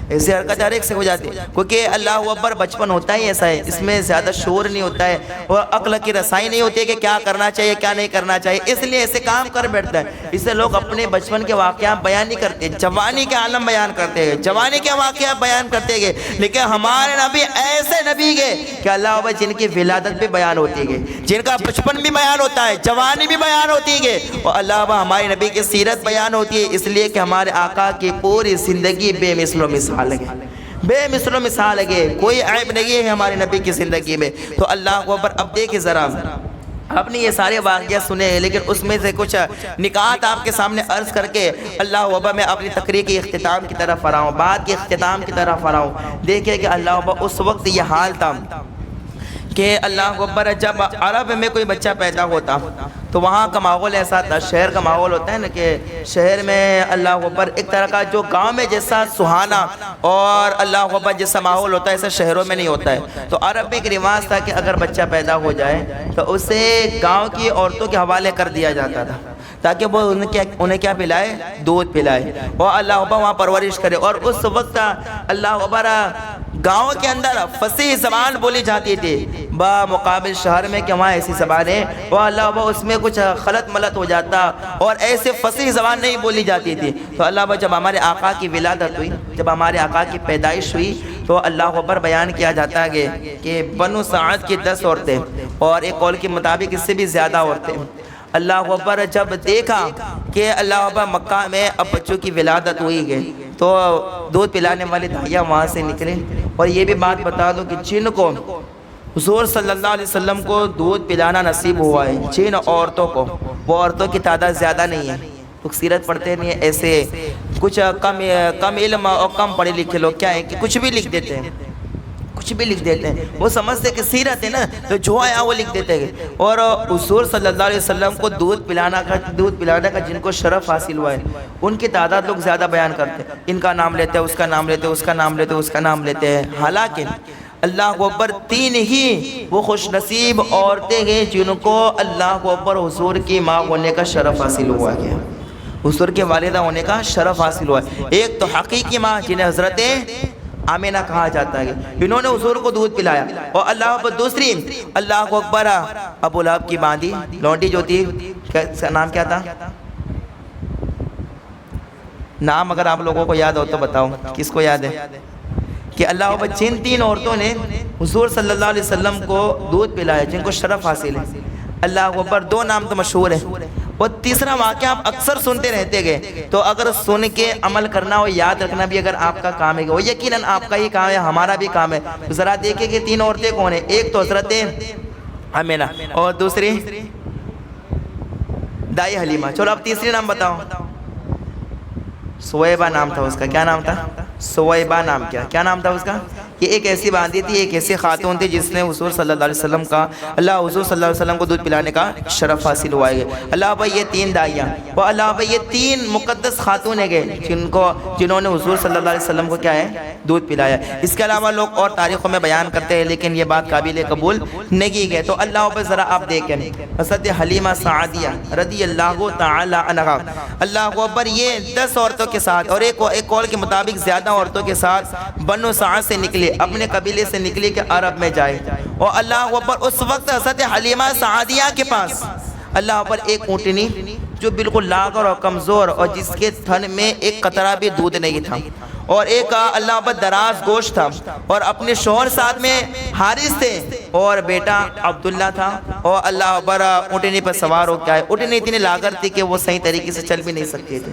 ایسی حرکت ہر ایک سے ہو جاتی ہے کیونکہ اللہ اکبر بچپن ہوتا ہی ایسا ہے, اس میں زیادہ شور نہیں ہوتا ہے اور عقل کی رسائی نہیں ہوتی ہے کہ کیا کرنا چاہیے کیا نہیں کرنا چاہیے, اس لیے ایسے کام کر بیٹھتا ہے. اس سے لوگ اپنے بچپن کے واقعات بیان نہیں کرتے, جوانی کے عالم بیان کرتے ہیں, جوانی کے واقعات بیان کرتے گئے. لیکن ہمارے نبی ایسے نبی گئے کہ اللہ اکبر جن کی ولادت بھی بیان ہوتی ہے, جن کا بچپن بھی بیان ہوتا ہے, جوانی بھی بیان ہوتی ہے, اور اللہ اکبر ہمارے نبی کی سیرت بیان ہوتی ہے. اس لیے کہ ہمارے آقا کی پوری زندگی بے مثل و مثال ہے, بے مثل و مثال ہے, کوئی عیب نہیں ہے ہمارے نبی کی زندگی میں. تو اللہ کو اب دیکھیں ذرا آپ نے یہ سارے واقعات سنے ہیں، لیکن اس میں سے کچھ نکات آپ کے سامنے عرض کر کے اللہ اکبر میں اپنی تقریر کے اختتام کی طرف آ رہا ہوں، بات کے اختتام کی طرف آ رہا ہوں۔ دیکھیں کہ اللہ اکبر اس وقت یہ حال تھا کہ اللہ اکبر جب عرب میں کوئی بچہ پیدا ہوتا تو وہاں کا ماحول ایسا تھا، شہر کا ماحول ہوتا ہے نا کہ شہر میں اللہ اکبر ایک طرح کا جو گاؤں میں جیسا سہانا اور اللہ اکبر جیسا ماحول ہوتا ہے ایسا شہروں میں نہیں ہوتا ہے۔ تو عرب میں ایک رواج تھا کہ اگر بچہ پیدا ہو جائے تو اسے گاؤں کی عورتوں کے حوالے کر دیا جاتا تھا تاکہ وہ انہیں کیا پلائے، دودھ پلائے اور اللہ اکبر وہاں پرورش کرے۔ اور اس وقت اللہ اکبر گاؤں کے اندر فصیح زبان بولی جاتی تھی بمقابل شہر میں کہ وہاں ایسی زبان ہے وہ اللہ اکبر اس میں کچھ خلط ملط ہو جاتا اور ایسے فصیح زبان نہیں بولی جاتی تھی۔ تو اللہ اکبر جب ہمارے آقا کی ولادت ہوئی، جب ہمارے آقا کی پیدائش ہوئی تو اللہ اکبر بیان کیا جاتا ہے کہ بنو سعد کی 10 عورتیں اور ایک قول کے مطابق اس سے بھی زیادہ عورتیں، اللہ اکبر جب دیکھا کہ اللہ اکبر مکہ میں اب بچوں کی ولادت ہوئی گئی تو دودھ پلانے والے دائیاں وہاں سے نکلے۔ اور یہ بھی بات بتا دوں کہ جن کو حضور صلی اللہ علیہ وسلم کو دودھ پلانا نصیب ہوا ہے، جن عورتوں کو، وہ عورتوں کی تعداد زیادہ نہیں ہے، لوگ سیرت پڑھتے نہیں ہیں، ایسے کچھ کم علم اور کم پڑھے لکھے لوگ کیا ہے کہ کچھ بھی لکھ دیتے ہیں، کچھ بھی لکھ دیتے ہیں، وہ سمجھتے کہ سیرت ہے نا تو جو آیا وہ لکھ دیتے ہیں۔ اور حضور صلی اللہ علیہ وسلم کو دودھ پلانا کا جن کو شرف حاصل ہوا ہے ان کی تعداد لوگ زیادہ بیان کرتے ہیں، ان کا نام لیتے ہیں، اس کا نام لیتے ہیں، اس کا نام لیتے ہیں، اس کا نام لیتے ہیں۔ حالانکہ اللہ اکبر 3 ہی وہ خوش نصیب عورتیں ہیں جن کو اللہ اکبر حضور کی ماں ہونے کا شرف حاصل ہوا ہے، حضور کے والدہ ہونے کا شرف حاصل ہوا ہے۔ ایک تو حقیقی ماں جنہیں حضرت آمینہ کہا جاتا ہے، انہوں نے حضور کو دودھ پلایا۔ اور اللہ اکبر دوسری اللہ اکبر ابو لہب کی باندھی لونڈی جو تھی، نام کیا تھا؟ نام اگر آپ لوگوں کو یاد ہو تو بتاؤ کس کو یاد ہے؟ کہ اللہ اکبر جن 3 عورتوں نے حضور صلی اللہ علیہ وسلم کو دودھ پلایا جن کو شرف حاصل ہے، اللہ اکبر 2 نام تو مشہور ہیں، اور تیسرا واقعہ آپ اکثر سنتے رہتے گئے، تو اگر سن کے عمل کرنا اور یاد رکھنا بھی اگر آپ کا کام ہے، وہ یقیناً آپ کا ہی کام ہے، ہمارا بھی کام ہے۔ تو ذرا دیکھیں کہ 3 عورتیں کون ہیں، ایک تو حضرت آمینہ اور دوسری دائی حلیمہ۔ چلو اب تیسری نام بتاؤ۔ سویبہ نام تھا اس کا، کیا نام تھا؟ سویبہ نام کیا نام تھا اس کا؟ یہ ایک ایسی باندھی تھی، ایک ایسی خاتون تھی جس نے حضور صلی اللہ علیہ وسلم کا حضور صلی اللہ علیہ وسلم کو دودھ پلانے کا شرف حاصل ہوا ہے۔ اللہ بھائی یہ 3 دائیاں اور اللہ بھائی یہ 3 مقدس خاتونیں گئے جنہوں نے حضور صلی اللہ علیہ وسلم کو کیا ہے، دودھ پلایا۔ اس کے علاوہ لوگ اور تاریخوں میں بیان کرتے ہیں لیکن یہ بات قابل قبول نہیں ہے۔ تو اللہ بھائی ذرا آپ دیکھیں حضرت حلیمہ سعدیہ رضی اللہ تعالی عنہا، اللہ اکبر یہ 10 عورتوں کے ساتھ اور ایک قول کے مطابق زیادہ عورتوں کے ساتھ بنو سعد سے نکلے، اپنے قبیلے سے نکلے کہ عرب میں جائے۔ اور اللہ اکبر اس وقت حضرت حلیمہ سعدیہ کے پاس اللہ اکبر ایک اونٹنی جو بالکل لاغر اور کمزور اور جس کے تھن میں ایک قطرہ بھی دودھ نہیں تھا، اور ایک اللہ اکبر دراز گوشت تھا، اور اپنے شوہر ساتھ میں حارث تھے اور بیٹا عبداللہ تھا، اور اللہ اکبر اونٹنی پر سوار ہو کے آئے۔ اونٹنی اتنی لاغر تھی کہ وہ صحیح طریقے سے چل بھی نہیں سکتے تھے،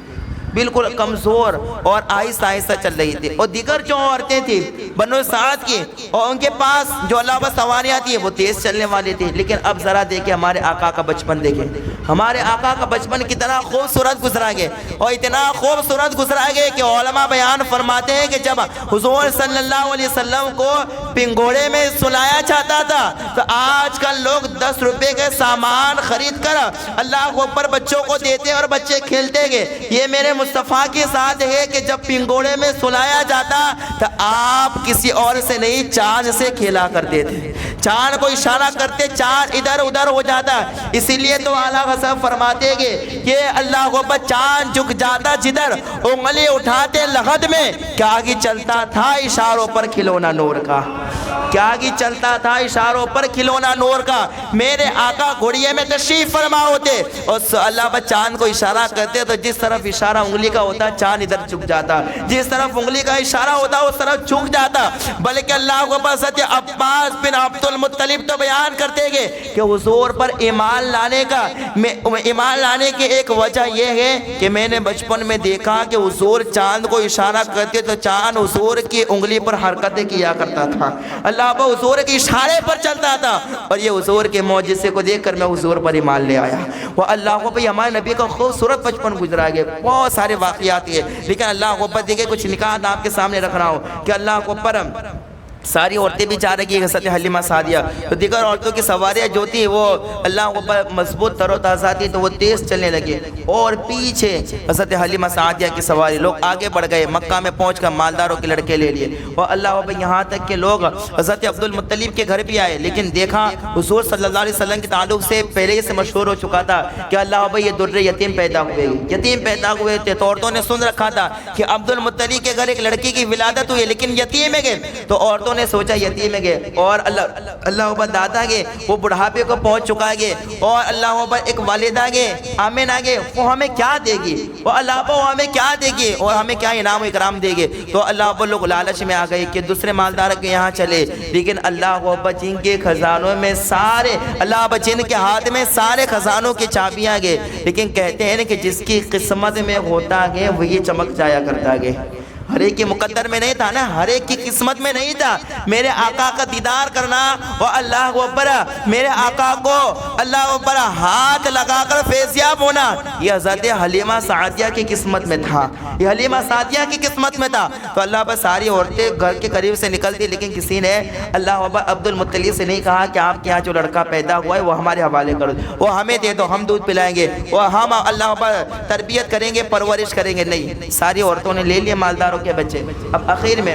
بالکل کمزور اور آہستہ آہستہ چل رہی تھی۔ اور دیگر جو عورتیں تھیں بنو سعد کی اور ان کے پاس جو اللہ بس سواریاں تھیں وہ تیز چلنے والی تھی۔ لیکن اب ذرا دیکھیں ہمارے آقا کا بچپن دیکھیں، ہمارے آقا کا بچپن کتنا خوبصورت گزرا گیا، اور اتنا خوبصورت گزرا گیا کہ علماء بیان فرماتے ہیں کہ جب حضور صلی اللہ علیہ وسلم کو پنگوڑے میں سلایا جاتا تھا تو آج کل لوگ 10 روپے کے سامان خرید کر اللہ کو اوپر بچوں کو دیتے اور بچے کھیلتے گئے۔ یہ میرے مصطفیٰ کے ساتھ ہے کہ جب پنگوڑے میں سلایا جاتا تو آپ کسی اور سے نہیں چاند سے کھیلا کرتے تھے، چاند کو اشارہ کرتے چاند ادھر ادھر ہو جاتا۔ اسی لیے تو اعلیٰ حضرت فرماتے گے کہ اللہ کو چاند جھک جاتا جدھر انگلی اٹھاتے لغد میں، کیا آگے چلتا تھا اشاروں پر کھلونا نور کا، کیا آگے چلتا تھا اشاروں پر کھلونا نور کا۔ میرے آقا گھوڑیے میں تشریف فرما ہوتے اور اللہ چاند کو اشارہ کرتے تو جس طرف اشارہ انگلی کا ہوتا چاند ادھر جھک جاتا، جس طرف انگلی کا اشارہ ہوتا اس طرف جھک جاتا۔ بلکہ اللہ کو پاس عباس بن عبد المطلب تو بیان کرتے گے کہ حضور پر ایمان لانے کی ایک وجہ یہ ہے کہ میں نے بچپن میں دیکھا کہ حضور چاند کو اشارہ کرتے تو چاند حضور کی انگلی پر حرکتیں کیا کرتا تھا، اللہ ابا حضور کے اشارے پر چلتا تھا، اور یہ حضور کے معجزے کو دیکھ کر میں حضور پر ایمان لے آیا۔ وہ اللہ کو ہمارے نبی کا خوبصورت بچپن گزرا گیا، بہت سارے واقعات ہیں، لیکن اللہ کو دیکھے کچھ نکات آپ کے سامنے رکھ رہا ہوں کہ اللہ کو ساری عورتیں بھی چاہ رہی ہیں حضرت حلیمہ سعدیہ، تو دیگر عورتوں کی سواریاں جو تھی وہ اللہ کو مضبوط تر و تازہ تھی، تو وہ تیز چلنے لگے، اور پیچھے حضرت حلیمہ سعدیہ کی سواری، لوگ آگے بڑھ گئے، مکہ میں پہنچ کر مالداروں کے لڑکے لے لیے، اور اللہ یہاں تک کہ لوگ حضرت عبد المطلب کے گھر بھی آئے، لیکن دیکھا حضور صلی اللہ علیہ وسلم کے تعلق سے پہلے سے مشہور ہو چکا تھا کہ اللہ یہ در یتیم پیدا ہوئے تھے، تو عورتوں نے سن رکھا تھا کہ عبد المطلب کے گھر ایک لڑکی کی ولادت ہوئی لیکن یتیم ہے گئے، تو عورتوں نے سوچا یتیم گئے، اور اللہ دادا گئے، وہ بڑھاپے کو پہنچ چکا گئے، اور اللہ ایک والدہ گئے، آمین آگے، وہ ہمیں کیا دے گی، وہ اللہ وہ ہمیں کیا دے گی، اور ہمیں کیا انعام و اکرام دے گے، تو اللہ لوگ لالچ میں آ گئے کہ دوسرے مالدار کے یہاں چلے، لیکن اللہ جن کے خزانوں میں سارے، اللہ جن کے ہاتھ میں سارے خزانوں کی چابیاں گئے، لیکن کہتے ہیں کہ جس کی قسمت میں ہوتا گئے وہی چمک جایا کرتا گئے، ہر ایک کی مقدر میں نہیں تھا نا، ہر ایک کی قسمت میں نہیں تھا میرے آقا کا دیدار کرنا، اور اللہ اکبر میرے آقا کو اللہ اکبر ہاتھ لگا کر فیضیاب ہونا، یہ حضرت حلیمہ سعدیہ کی قسمت میں تھا، یہ حلیمہ سعدیہ کی قسمت میں تھا، تو اللہ پر ساری عورتیں گھر کے قریب سے نکلتی، لیکن کسی نے اللہ اکبر عبد المطلب سے نہیں کہا کہ آپ کے یہاں جو لڑکا پیدا ہوا ہے وہ ہمارے حوالے کرو، وہ ہمیں دے دو، ہم دودھ پلائیں گے، وہ ہم اللہ اکبر تربیت کریں گے، پرورش کریں گے، نہیں، ساری عورتوں نے لے لیے مالداروں کے بچے۔ اب آخر میں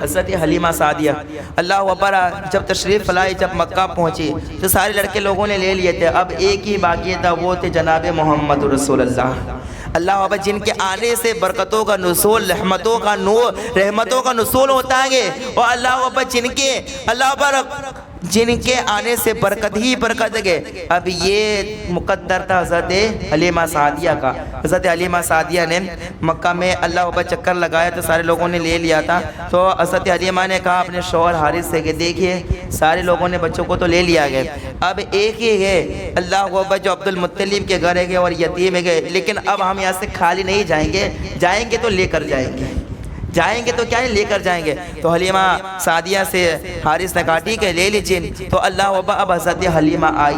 حضرت حلیمہ سعدیہ اللہ اکبر جب تشریف لائی، جب مکہ پہنچی تو سارے لڑکے لوگوں نے لے لیے تھے، اب ایک ہی باقی تھا، وہ تھے جناب محمد رسول اللہ اکبر، جن کے آنے سے برکتوں کا نزول، رحمتوں کا نور، رحمتوں کا نزول ہوتا ہے، اور اللہ اکبر جن کے آنے سے برکت ہی برکت گئے۔ اب یہ مقدر تھا حضرت حلیمہ سعدیہ کا، حضرت حلیمہ سعدیہ نے مکہ میں اللہ اکبر چکر لگایا تو سارے لوگوں نے لے لیا تھا، تو حضرت حلیمہ نے کہا اپنے شوہر حارث سے کہ دیکھیے سارے لوگوں نے بچوں کو تو لے لیا گئے، اب ایک ہی ہے اللہ اکبر جو عبد المطلب کے گھر گئے اور یتیم گئے، لیکن اب ہم یہاں سے خالی نہیں جائیں گے تو لے کر جائیں گے تو کیا لے کر جائیں گے، تو حلیمہ سعدیہ سے حارث نے کہا ٹھیک ہے لے لیجئے، تو اللہ اکبر اب حضرت حلیمہ آئی،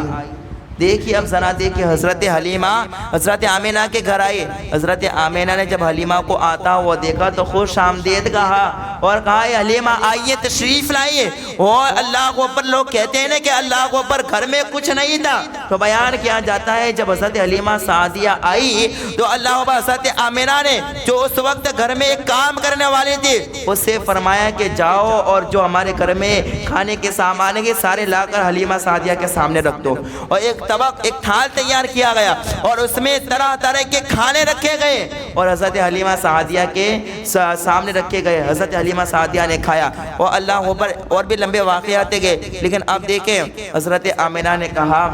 دیکھیے اب ذرا دیکھیے حضرت حلیمہ حضرت آمینہ کے گھر آئی، حضرت آمینہ نے جب حلیمہ کو آتا ہوا دیکھا تو خوش آمدید کہا، اور کہا اے حلیمہ آئیے تشریف لائیے، اور اللہ کو اوپر لوگ کہتے ہیں کہ اللہ کو اوپر گھر میں کچھ نہیں تھا، تو بیان کیا جاتا ہے جب حضرت حلیمہ سعدیہ آئی تو اللہ کو حضرت آمینہ نے جو اس وقت گھر میں ایک کام کرنے والے تھے اس سے فرمایا کہ جاؤ اور جو ہمارے گھر میں کھانے کے سامان ہیں سارے لا کر حلیمہ سعدیہ کے سامنے رکھ دو، اور ایک تھال تیار کیا گیا اور اس میں طرح طرح کے کھانے رکھے گئے اور حضرت حلیمہ سعدیہ کے سامنے رکھے گئے، حضرت حلیمہ سعدیہ نے کھایا، اور اللہ اوپر اور بھی لمبے واقعات گئے، لیکن اب دیکھیں حضرت آمینہ نے کہا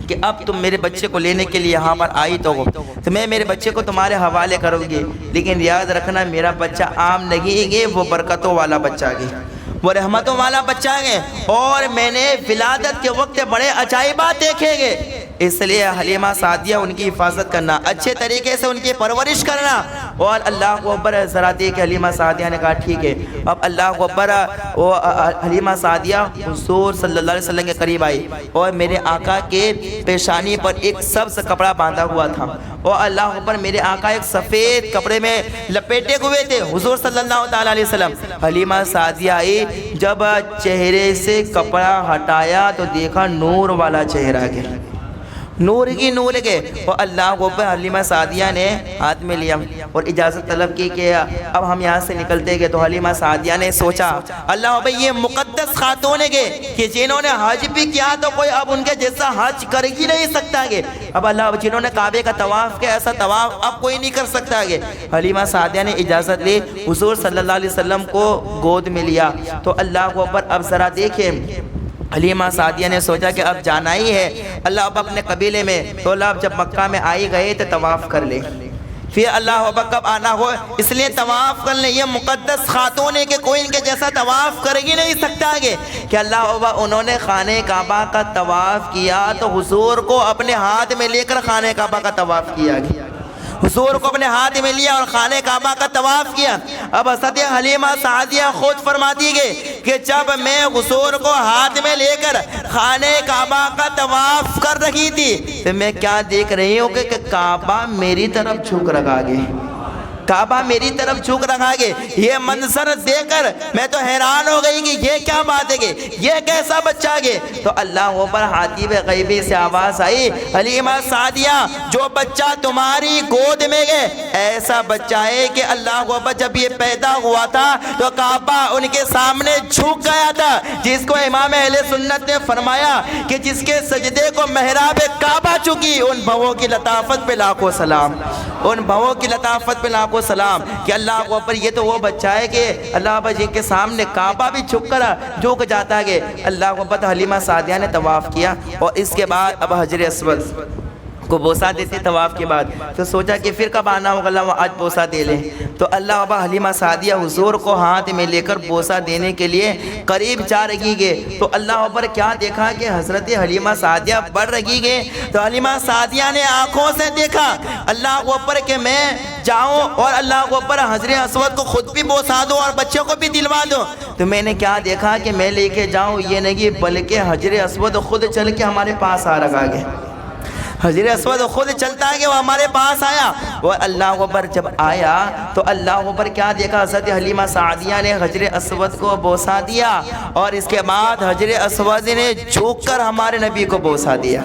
کہ اب تم میرے بچے کو لینے کے لیے یہاں پر آئی تو میں میرے بچے کو تمہارے حوالے کروں گی، لیکن یاد رکھنا میرا بچہ عام نہیں ہے، وہ برکتوں والا بچہ ہے، وہ رحمتوں والا بچہ ہے، اور میں نے ولادت کے وقت بڑے عجائبات دیکھے گے، اس لیے حلیمہ سعدیہ ان کی حفاظت کرنا، اچھے طریقے سے ان کی پرورش کرنا، اور اللہ کو اکبر ذرا دیکھ حلیمہ سعدیہ نے کہا ٹھیک ہے، اب اللہ کو اکبر حلیمہ سعدیہ حضور صلی اللہ علیہ وسلم کے قریب آئی، اور میرے آقا کے پیشانی پر ایک سبز کپڑا باندھا ہوا تھا، اور اللہ اکبر میرے آقا ایک سفید کپڑے میں لپیٹے ہوئے تھے حضور صلی اللہ علیہ وسلم، حلیمہ سعدیہ آئی، جب چہرے سے کپڑا ہٹایا تو دیکھا نور والا چہرہ ہے، نور کی نور کے، اور اللہ کو حلیمہ سعدیہ نے ہاتھ میں لیا اور اجازت طلب کی کہ اب ہم یہاں سے نکلتے گئے، تو حلیمہ سعدیہ نے سوچا اللہ بھائی یہ مقدس خاتون ہے کہ جنہوں نے حج بھی کیا تو کوئی اب ان کے جیسا حج کر ہی نہیں سکتا ہے، اب اللہ جنہوں نے کعبے کا طواف کیا ایسا طواف اب کوئی نہیں کر سکتا ہے، حلیمہ سعدیہ نے اجازت لی، حضور صلی اللہ علیہ وسلم کو گود میں لیا، تو اللہ کو اب ذرا دیکھیں حلیمہ سعدیہ نے سوچا کہ اب جانا ہی ہے اللہ اب اپنے قبیلے میں، تو اللہ جب مکہ میں آئی گئے تو طواف کر لے، پھر اللہ اب کب آنا ہو اس لیے طواف کر لیں، یہ مقدس خاتون ہے کہ کوئی ان کے جیسا طواف کر ہی نہیں سکتا ہے، کہ اللہ انہوں نے خانہ کعبہ کا طواف کیا تو حضور کو اپنے ہاتھ میں لے کر خانہ کعبہ کا طواف کیا گیا، حضور کو اپنے ہاتھ میں لیا اور خانہ کعبہ کا طواف کیا۔ اب حضرت حلیمہ سعدیہ خود فرماتی گئی کہ جب میں حضور کو ہاتھ میں لے کر خانہ کعبہ کا طواف کر رہی تھی تو میں کیا دیکھ رہی ہوں کہ کعبہ میری طرف جھک رکھا گئے، کعبہ میری طرف جھک رکھا گئے۔ یہ منظر دیکھ کر میں تو حیران ہو گئی کہ یہ کیا بات ہے، کہ یہ کیسا بچہ گئے۔ تو اللہ اوپر حاتم غیبی سے آواز آئی، حلیمہ سعدیہ جو بچہ تمہاری گود میں گئے ایسا بچہ ہے کہ اللہ اوپر جب یہ پیدا ہوا تھا تو کعبہ ان کے سامنے جھک گیا تھا، جس کو امام اہل سنت نے فرمایا کہ جس کے سجدے کو محراب کعبہ چکی، ان بھووں کی لطافت پہ لاکھوں سلام، ان بھووں کی لطافت پہ لاکھوں سلام کہ اللہ اکبر۔ یہ تو وہ بچہ ہے کہ اللہ اکبر جن کے سامنے کعبہ بھی جھک جاتا ہے۔ اللہ اکبر حلیمہ سعدیہ نے طواف کیا اور اس کے بعد اب حجر اسود کو بوسہ دیتے طواف کے بعد، تو سوچا کہ پھر کب آنا ہوگا، اللہ آج بوسہ دے لیں۔ تو اللہ اکبر حلیمہ سعدیہ حضور کو ہاتھ میں لے کر بوسہ دینے کے لیے قریب جا رہی گئے تو اللہ اکبر کیا دیکھا کہ حضرت حلیمہ سعدیہ بڑھ رہی گئے۔ تو حلیمہ سعدیہ نے آنکھوں سے دیکھا اللہ اکبر کہ میں جاؤں اور اللہ اکبر حجر اسود کو خود بھی بوسہ دوں اور بچوں کو بھی دلوا دوں۔ تو میں نے کیا دیکھا کہ میں لے کے جاؤں یہ نہیں، بلکہ حجر اسود خود چل کے ہمارے پاس آ رکھا گئے، حجر اسود خود چلتا ہے کہ وہ ہمارے پاس آیا۔ وہ اللہ اکبر جب آیا تو اللہ اکبر کیا دیکھا، حضرت حلیمہ سعدیہ نے حجر اسود کو بوسہ دیا اور اس کے بعد حجر اسود نے جھک کر ہمارے نبی کو بوسہ دیا،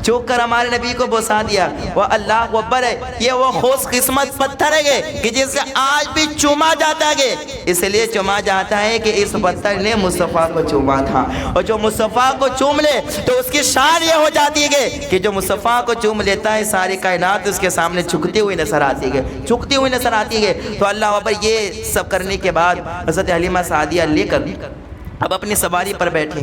جھک کر ہمارے نبی کو بوسہ دیا۔ وہ اللہ اکبر ہے، یہ وہ خوش قسمت پتھر ہے کہ جس سے آج بھی چوما جاتا ہے، اس لیے چوما جاتا ہے کہ اس پتھر نے مصطفیٰ کو چوما تھا، اور جو مصطفیٰ کو چوم لے تو اس کی شان یہ ہو جاتی ہے کہ جو مصطفیٰ کو چوم لیتا ہے ساری کائنات اس کے سامنے جھکتی ہوئی نظر آتی ہے، جھکتی ہوئی نظر آتی ہے۔ تو اللہ اکبر یہ سب کرنے کے بعد حضرت حلیمہ سعدیہ لے کر اب اپنی سواری پر بیٹھے۔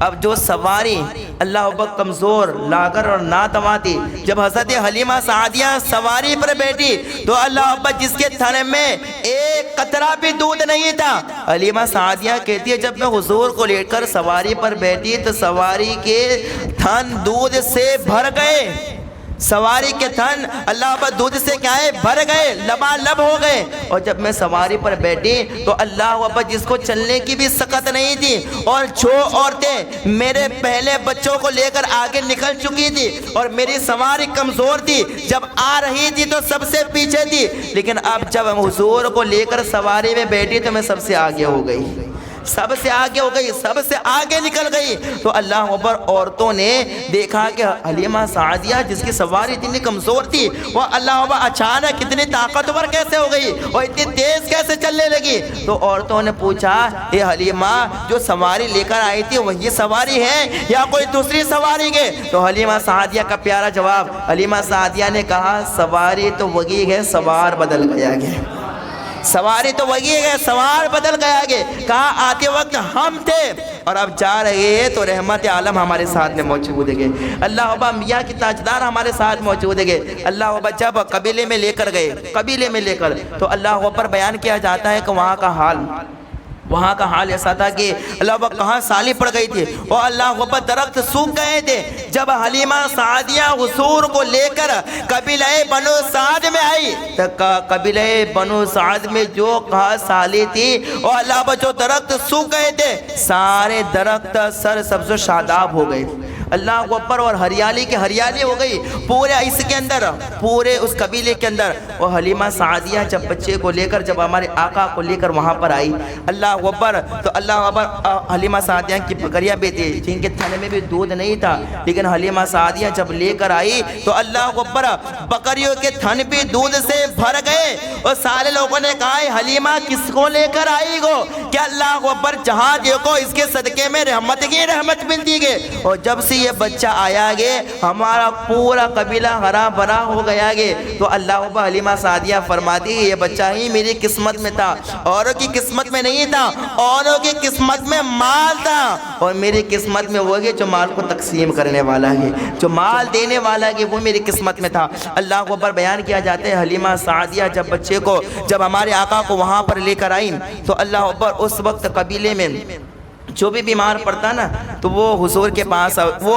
اب جو سواری اللہ اکبر کمزور لاغر اور ناتواتی، جب حضرت حلیمہ سعدیہ سواری پر بیٹھی تو اللہ اکبر جس کے تھن میں ایک قطرہ بھی دودھ نہیں تھا، حلیمہ سعدیہ کہتی ہے جب میں حضور کو لے کر سواری پر بیٹھی تو سواری کے تھن دودھ سے بھر گئے، سواری کے تھن اللہ اکبر دودھ سے کیا ہے بھر گئے، لبالب ہو گئے۔ اور جب میں سواری پر بیٹھی تو اللہ اکبر جس کو چلنے کی بھی سکت نہیں تھی، اور جو عورتیں میرے پہلے بچوں کو لے کر آگے نکل چکی تھی اور میری سواری کمزور تھی، جب آ رہی تھی تو سب سے پیچھے تھی، لیکن اب جب حضور کو لے کر سواری میں بیٹھی تو میں سب سے آگے ہو گئی، سب سے آگے ہو گئی، سب سے آگے نکل گئی۔ تو اللہ اکبر عورتوں نے دیکھا کہ حلیمہ سعدیہ جس کی سواری اتنی کمزور تھی وہ اللہ اکبر اچانک اتنی طاقتور کیسے ہو گئی اور اتنی تیز کیسے چلنے لگی۔ تو عورتوں نے پوچھا اے حلیمہ جو سواری لے کر آئی تھی وہی سواری ہے یا کوئی دوسری سواری ہے؟ تو حلیمہ سعدیہ کا پیارا جواب، حلیمہ سعدیہ نے کہا سواری تو وہی ہے، سوار بدل گیا ہے، سواری تو وہی ہے، سوار بدل گیا گے۔ کہا آتے وقت ہم تھے اور اب جا رہے ہیں تو رحمت عالم ہمارے ساتھ میں موجود ہے، اللہ اکبر میاں کی تاجدار ہمارے ساتھ موجود ہے۔ اللہ اکبر جب قبیلے میں لے کر گئے، قبیلے میں لے کر تو اللہ اکبر بیان کیا جاتا ہے کہ وہاں کا حال ایسا تھا کہ اللہ اکبر کہاں سالی پڑ گئی تھی اور اللہ اکبر درخت سوکھ گئے تھے۔ جب حلیمہ سعدیہ حضور کو لے کر قبیلہ بنو سعد میں آئی تو قبیلہ بنو سعد میں جو کہاں سالی تھی اور اللہ اکبر جو درخت سوکھ گئے تھے سارے درخت سر سبز و شاداب ہو گئے، اللہ اکبر، اور ہریالی کی ہریالی ہو گئی پورے اس کے اندر، پورے اس قبیلے کے اندر۔ اور حلیمہ سعدیہ جب بچے کو لے کر جب ہمارے آقا کو لے کر وہاں پر آئی اللہ اکبر تو اللہ اکبر حلیمہ سعدیہ کی بکریاں بھی تھی جن کے تھن میں بھی دودھ نہیں تھا، لیکن حلیمہ سعدیہ جب لے کر آئی تو اللہ اکبر بکریوں کے تھن بھی دودھ سے بھر گئے۔ اور سارے لوگوں نے کہا حلیمہ کس کو لے کر آئی گو کہ اللہ اکبر جہاں دیکھو اس کے صدقے میں رحمت کی رحمت ملتی گئے۔ اور جب سے یہ بچہ آیا گے ہمارا پورا قبیلہ ہرا بھرا ہو گیا گے۔ تو اللہ اکبر حلیمہ سعدیہ فرماتی یہ بچہ ہی میری قسمت میں تھا، اوروں کی قسمت میں نہیں تھا، اوروں کی قسمت میں مال تھا اور میری قسمت میں وہ ہے جو مال کو تقسیم کرنے والا ہے، جو مال دینے والا ہے، وہ میری قسمت میں تھا۔ اللہ اکبر بیان کیا جاتا ہے حلیمہ سعدیہ جب بچے کو جب ہمارے آقا کو وہاں پر لے کر آئیں تو اللہ اکبر اس وقت قبیلے میں جو بھی بیمار پڑتا نا تو وہ حضور کے پاس، وہ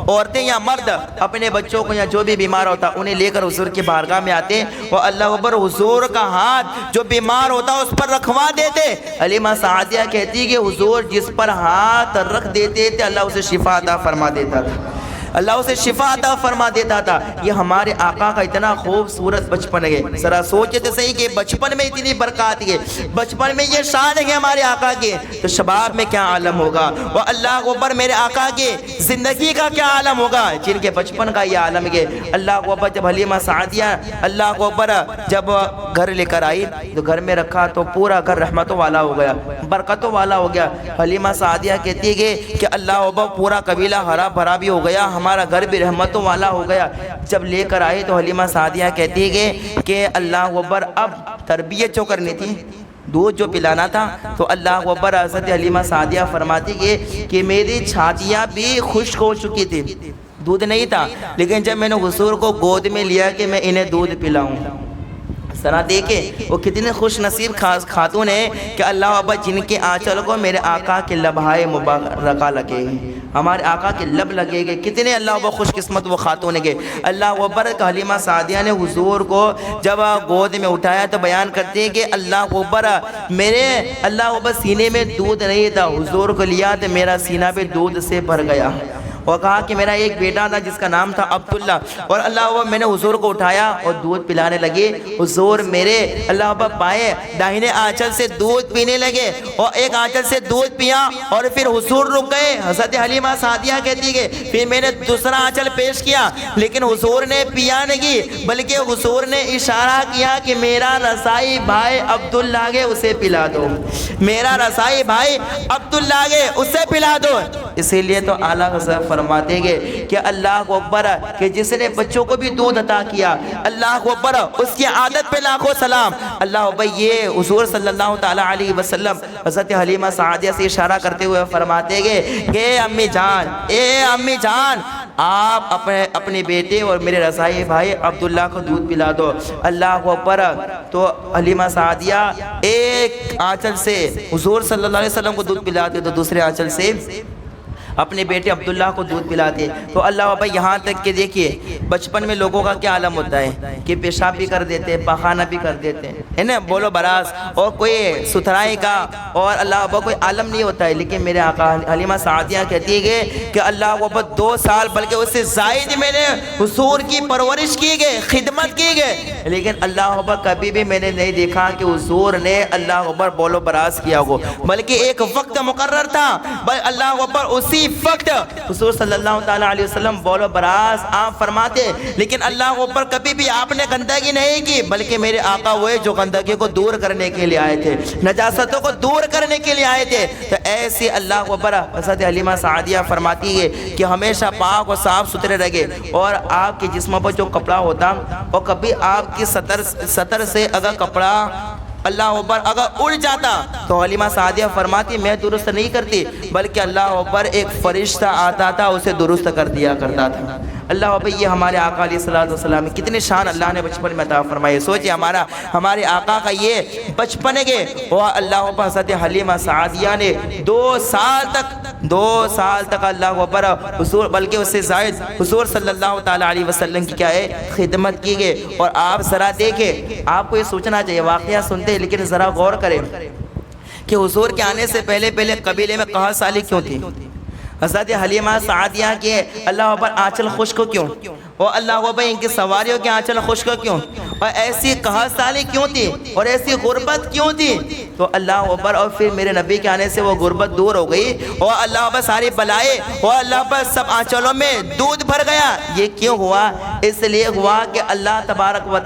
عورتیں یا مرد اپنے بچوں کو یا جو بھی بیمار ہوتا انہیں لے کر حضور کی بارگاہ میں آتے، وہ اللہ اکبر حضور کا ہاتھ جو بیمار ہوتا اس پر رکھوا دیتے۔ حلیمہ سعدیہ کہتی کہ حضور جس پر ہاتھ رکھ دیتے تھے اللہ اسے شفا عطا فرما دیتا تھا، اللہ اسے شفا عطا فرما دیتا تھا۔ یہ ہمارے آقا کا اتنا خوبصورت بچپن ہے۔ ذرا سوچے تو صحیح کہ بچپن میں اتنی برکات ہے، بچپن میں یہ شان ہے ہمارے آقا کے، تو شباب میں کیا عالم ہوگا، وہ اللہ اکبر میرے آقا کے زندگی کا کیا عالم ہوگا جن کے بچپن کا یہ عالم ہے۔ اللہ اکبر جب حلیمہ سعدیہ اللہ اکبر جب گھر لے کر آئی تو گھر میں رکھا تو پورا گھر رحمتوں والا ہو گیا، برکتوں والا ہو گیا۔ حلیمہ سعدیہ کہتی ہے کہ اللہ اکبر پورا قبیلہ ہرا بھرا بھی ہو گیا، ہمارا گھر بھی رحمتوں والا ہو گیا۔ جب لے کر آئے تو حلیمہ سعدیہ کہتی ہے کہ اللہ اکبر اب تربیت جو کرنی تھی، دودھ جو پلانا تھا، تو اللہ اکبر حضرت حلیمہ سعدیہ فرماتی کہ میری چھاتیاں بھی خشک ہو چکی تھی، دودھ نہیں تھا، لیکن جب میں نے حضور کو گود میں لیا کہ میں انہیں دودھ پلاؤں، ذرا دیکھیں وہ کتنے خوش نصیب خاتون ہیں کہ اللہ اکبر جن کے آنچل کو میرے آقا کے لبہائے مبارکہ لگے گے، ہمارے آقا کے لب لگے گے، کتنے اللہ اکبر خوش قسمت وہ خاتون ہیں۔ اللہ اکبر حلیمہ سعدیہ نے حضور کو جب گود میں اٹھایا تو بیان کرتے ہیں کہ اللہ اکبر میرے اللہ اکبر سینے میں دودھ نہیں تھا، حضور کو لیا تو میرا سینہ بھی دودھ سے بھر گیا، اور کہا کہ میرا ایک بیٹا تھا جس کا نام تھا عبداللہ، اور اللہ اکبر میں نے حضور کو اٹھایا اور دودھ پلانے لگے، حضور میرے اللہ اکبر پائے داہنے آنچل سے دودھ پینے لگے، اور ایک آنچل سے دودھ پیا اور پھر حضور رک گئے۔ حضرت حلیمہ سعدیہ کہتی ہے پھر میں نے دوسرا آنچل پیش کیا لیکن حضور نے پیا نہیں، بلکہ حضور نے اشارہ کیا کہ میرا رسائی بھائی عبداللہ گے اسے پلا دو، میرا رسائی بھائی عبداللہ گے اسے پلا دو۔ اسی لیے تو اعلیٰ حضرت فرماتے گے کہ اللہ اکبر کہ جس نے بچوں کو بھی دودھ عطا کیا، اللہ اکبر اس کی عادت پہ لاکھوں سلام۔ اللہ اکبر یہ حضور صلی اللہ تعالی علیہ وسلم حضرت حلیمہ سعدیہ سے اشارہ کرتے ہوئے فرماتے گے کہ امی جان، اے امی جان آپ اپنے بیٹے اور میرے رسائی بھائی عبداللہ کو دودھ پلا دو۔ اللہ اکبر تو حلیمہ سعدیہ ایک آنچل سے حضور صلی اللہ علیہ وسلم کو دودھ پلاتے تو دوسرے آنچل سے اپنے بیٹے عبداللہ کو دودھ پلاتے۔ تو اللہ اکبر یہاں تک کہ دیکھیے بچپن میں لوگوں کا کیا عالم ہوتا ہے کہ پیشاب بھی کر دیتے، پاخانہ بھی کر دیتے ہیں نا، بولو براز، اور کوئی ستھرائی کا اور اللہ اکبر کوئی عالم نہیں ہوتا ہے، لیکن میرے آقا حلیمہ سعدیہ کہتی ہے کہ اللہ اکبر 2 سال بلکہ اس سے زائد میں نے حضور کی پرورش کی گئے، خدمت کی گئے، لیکن اللہ اکبر کبھی بھی میں نے نہیں دیکھا کہ حضور نے اللہ اکبر بولو براز کیا ہو، بلکہ ایک وقت مقرر تھا، اللہ اکبر اسی وقت حضور صلی اللہ تعالیٰ علیہ وسلم بولو براز آپ فرماتے، لیکن اللہ اکبر کبھی بھی آپ نے گندگی نہیں کی، بلکہ میرے آقا ہوئے جو گندگی کو دور کرنے کے لیے آئے تھے، نجاستوں کو دور کرنے کے لیے آئے تھے۔ تو ایسی اللہ اکبر حضرت حلیمہ سعدیہ فرماتی ہے کہ ہمیشہ پاک اور صاف ستھرے رہے، اور آپ کے جسم پر جو کپڑا ہوتا اور کبھی آپ کی سطر سے اگر کپڑا اللہ اکبر اگر اڑ جاتا تو حلیمہ سعدیہ فرماتی میں درست نہیں کرتی، بلکہ اللہ اکبر ایک فرشتہ آتا تھا اسے درست کر دیا کرتا تھا۔ اللہ اکبر یہ ہمارے آقا علیہ السلام کتنے شان اللہ نے بچپن میں عطا فرمائے۔ سوچئے ہمارے آقا کا یہ بچپن ہے اور اللہ اکبر حضرت حلیمہ سعدیہ نے 2 سال تک اللہ اکبر حضور بلکہ اس سے زائد حضور صلی اللہ تعالیٰ علیہ وسلم کی کیا ہے خدمت کی گئی۔ اور آپ ذرا دیکھیں، آپ کو یہ سوچنا چاہیے، واقعہ سنتے ہیں لیکن ذرا غور کریں کہ حضور کے آنے سے پہلے قبیلے میں قحط سالی کیوں تھی؟ حضرت حلیمہ سعدیہ کے اللہ اکبر آنچل خشک کیوں، اور اللہ اکبر ان کی سواریوں کے آنچل خشک کیوں، اور ایسی قحط سالی کیوں تھی اور ایسی غربت کیوں تھی؟ تو اللہ اکبر اور پھر میرے نبی کے آنے سے وہ غربت دور ہو گئی اور اللہ اکبر ساری بلائے اور اللہ اکبر سب آنچلوں میں دودھ بھر گیا۔ یہ کیوں ہوا؟ اس لیے ہوا کہ اللہ تبارک و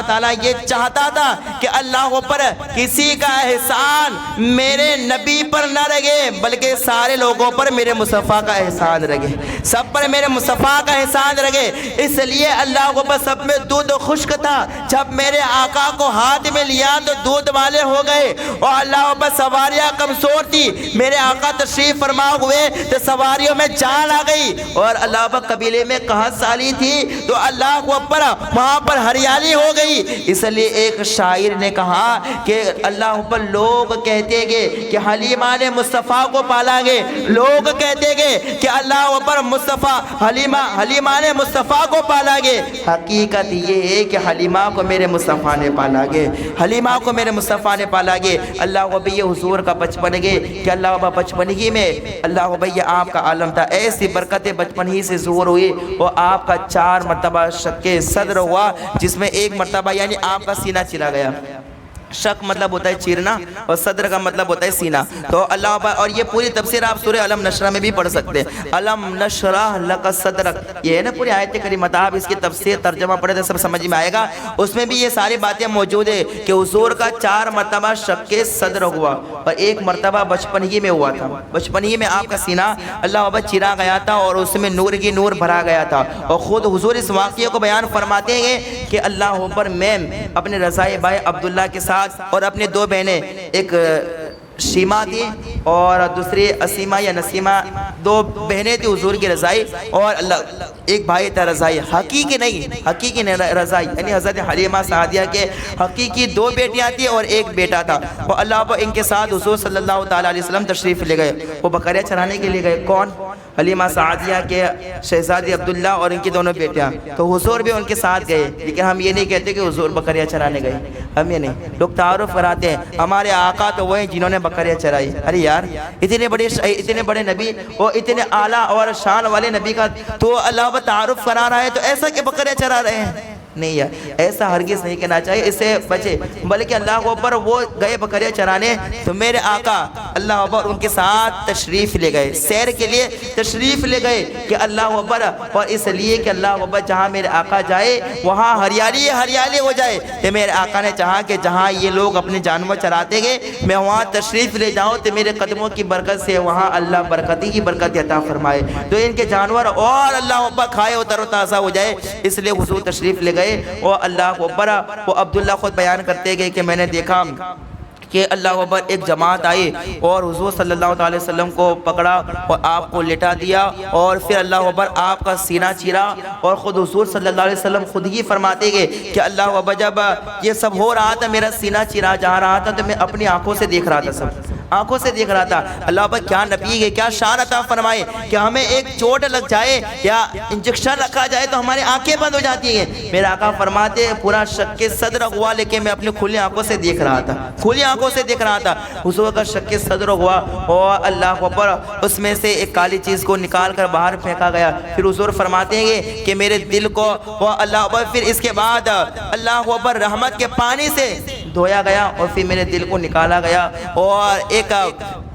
تعالیٰ یہ چاہتا تھا کہ اللہ اکبر کسی کا احسان میرے نبی پر نہ رہے بلکہ سارے لوگوں پر میرے مصطفیٰ کا احسان رہے، سب پر میرے مصطفیٰ کا احسان رکھے، اس لیے اللہ کو بس سب میں دودھ خشک تھا، جب میرے آقا کو ہاتھ میں لیا تو دودھ والے ہو گئے، اور اللہ بس سواریاں کمزور تھی، میرے آقا تشریف فرما ہوئے تو سواریوں میں جان آ گئی، اور اللہ بس قبیلے میں قحط سالی تھی تو اللہ کو پر وہاں پر ہریالی ہو گئی۔ اس لیے ایک شاعر نے کہا کہ اللہ پر لوگ کہتے گے کہ حلیمہ نے مصطفیٰ کو پالا گے، لوگ کہتے گے کہ اللہ پر مصطفیٰ حلیمہ نے مصطفیٰ کو پالا گے، حقیقت یہ ہے کہ حلیمہ کو میرے مصطفیٰ نے پالا گے، حلیمہ کو میرے مصطفیٰ نے پالا گے۔ اللہ کو بھی یہ حضور کا بچپن گے کہ اللہ کو بچپنگی میں اللہ کو بھی یہ آپ کا عالم تھا، ایسی برکتیں بچپن ہی سے ظہور ہوئی، اور آپ کا 4 مرتبہ شق صدر ہوا، جس میں ایک مرتبہ یعنی آپ کا سینہ چلا گیا۔ شق مطلب ہوتا ہے چیرنا، اور صدر کا مطلب ہوتا ہے سینہ۔ تو اللہ، اور یہ پوری تفسیر آپ سورہ علم نشرہ میں بھی پڑھ سکتے ہیں، علم نشرح لک صدرک، یہ ہے نا پوری آیت کریمہ، آپ اس کی تفسیر ترجمہ پڑھے تو سب سمجھ میں آئے گا، اس میں بھی یہ ساری باتیں موجود ہیں کہ حضور کا 4 مرتبہ شق صدر ہوا، اور ایک مرتبہ بچپن ہی میں ہوا تھا، بچپن ہی میں آپ کا سینہ اللہ ابا چیرا گیا تھا، اور اس میں نور کی نور بھرا گیا تھا۔ اور خود حضور اس واقعے کو بیان فرماتے ہیں کہ اللہ اوپر میں اپنے رضائی بھائی عبداللہ کے ساتھ اور اپنے 2 بہنیں، ایک شیما تھی اور دوسری اسیمہ یا نسیمہ، 2 بہنیں تھی حضور کی رضائی، اور اللہ ایک بھائی تھا رضائی، حقیقی نہیں رضائی، یعنی حضرت حلیمہ سعدیہ کے حقیقی 2 بیٹیاں تھی اور ایک بیٹا تھا۔ وہ اللہ ان کے ساتھ حضور صلی اللہ تعالیٰ علیہ وسلم تشریف لے گئے، وہ بکریاں چرانے کے لیے گئے۔ کون؟ حلیمہ سعدیہ کے شہزادی عبداللہ اور ان کی 2 بیٹیاں، تو حضور بھی ان کے ساتھ گئے، لیکن ہم یہ نہیں کہتے کہ حضور بکریاں چرانے گئے، ہم یہ نہیں، لوگ تعارف کراتے ہیں ہمارے آقا تو وہ ہیں جنہوں نے بکریاں چرائی۔ ارے یار، اتنے بڑے نبی اور اتنے اعلیٰ اور شان والے نبی کا تو اللہ تعارف کرا رہا ہے، تو ایسا کہ بکریاں چرا رہے ہیں؟ نہیں یار، ایسا ہرگز نہیں کہنا چاہیے، اس سے بچے، بلکہ اللہ اکبر وہ گئے بکریاں چرانے تو میرے آقا اللہ اکبر ان کے ساتھ تشریف لے گئے، سیر کے لیے تشریف لے گئے کہ اللہ اکبر، اور اس لیے کہ اللہ اکبر جہاں میرے آقا جائے وہاں ہریالی ہو جائے، تو میرے آقا نے چاہا کہ جہاں یہ لوگ اپنے جانور چراتے گئے میں وہاں تشریف لے جاؤں تو میرے قدموں کی برکت سے وہاں اللہ برکتی کی برکت عطا فرمائے، تو ان کے جانور اور اللہ اکبر کھائے و تر و تازہ ہو جائے، اس لیے حضور تشریف لے گئے۔ اور اللہ اکبر، وہ عبداللہ خود بیان کرتے گئے کہ میں نے دیکھا کہ اللہ اکبر ایک جماعت آئی اور حضور صلی اللہ علیہ وسلم کو پکڑا اور آپ کو لٹا دیا، اور پھر اللہ اکبر آپ کا سینہ چیرا، اور خود حضور صلی اللہ علیہ وسلم خود ہی فرماتے گئے کہ اللہ اکبر جب یہ سب ہو رہا تھا میرا سینہ چیرا جا رہا تھا تو میں اپنی آنکھوں سے دیکھ رہا تھا، سب آنکھوں سے دیکھ رہا تھا۔ اللہ اکبر کیا نبی ہے، کیا شان عطا فرمائے کہ ہمیں ایک چوٹ لگ جائے یا انجیکشن رکھا جائے تو ہماری آنکھیں بند ہو جاتی ہیں، میرے آقا فرماتے پورا شق صدر ہوا لیکن میں اپنی کھلی آنکھوں سے دیکھ رہا تھا، کھلی آنکھوں سے دیکھ رہا تھا۔ حضور کا شق صدر ہوا اور اللہ اکبر اس میں سے ایک کالی چیز کو نکال کر باہر پھینکا گیا، پھر حضور فرماتے ہیں کہ میرے دل کو وہ اللہ اکبر، پھر اس کے بعد اللہ اکبر رحمت کے پانی سے دھویا گیا اور پھر میرے دل کو نکالا گیا، اور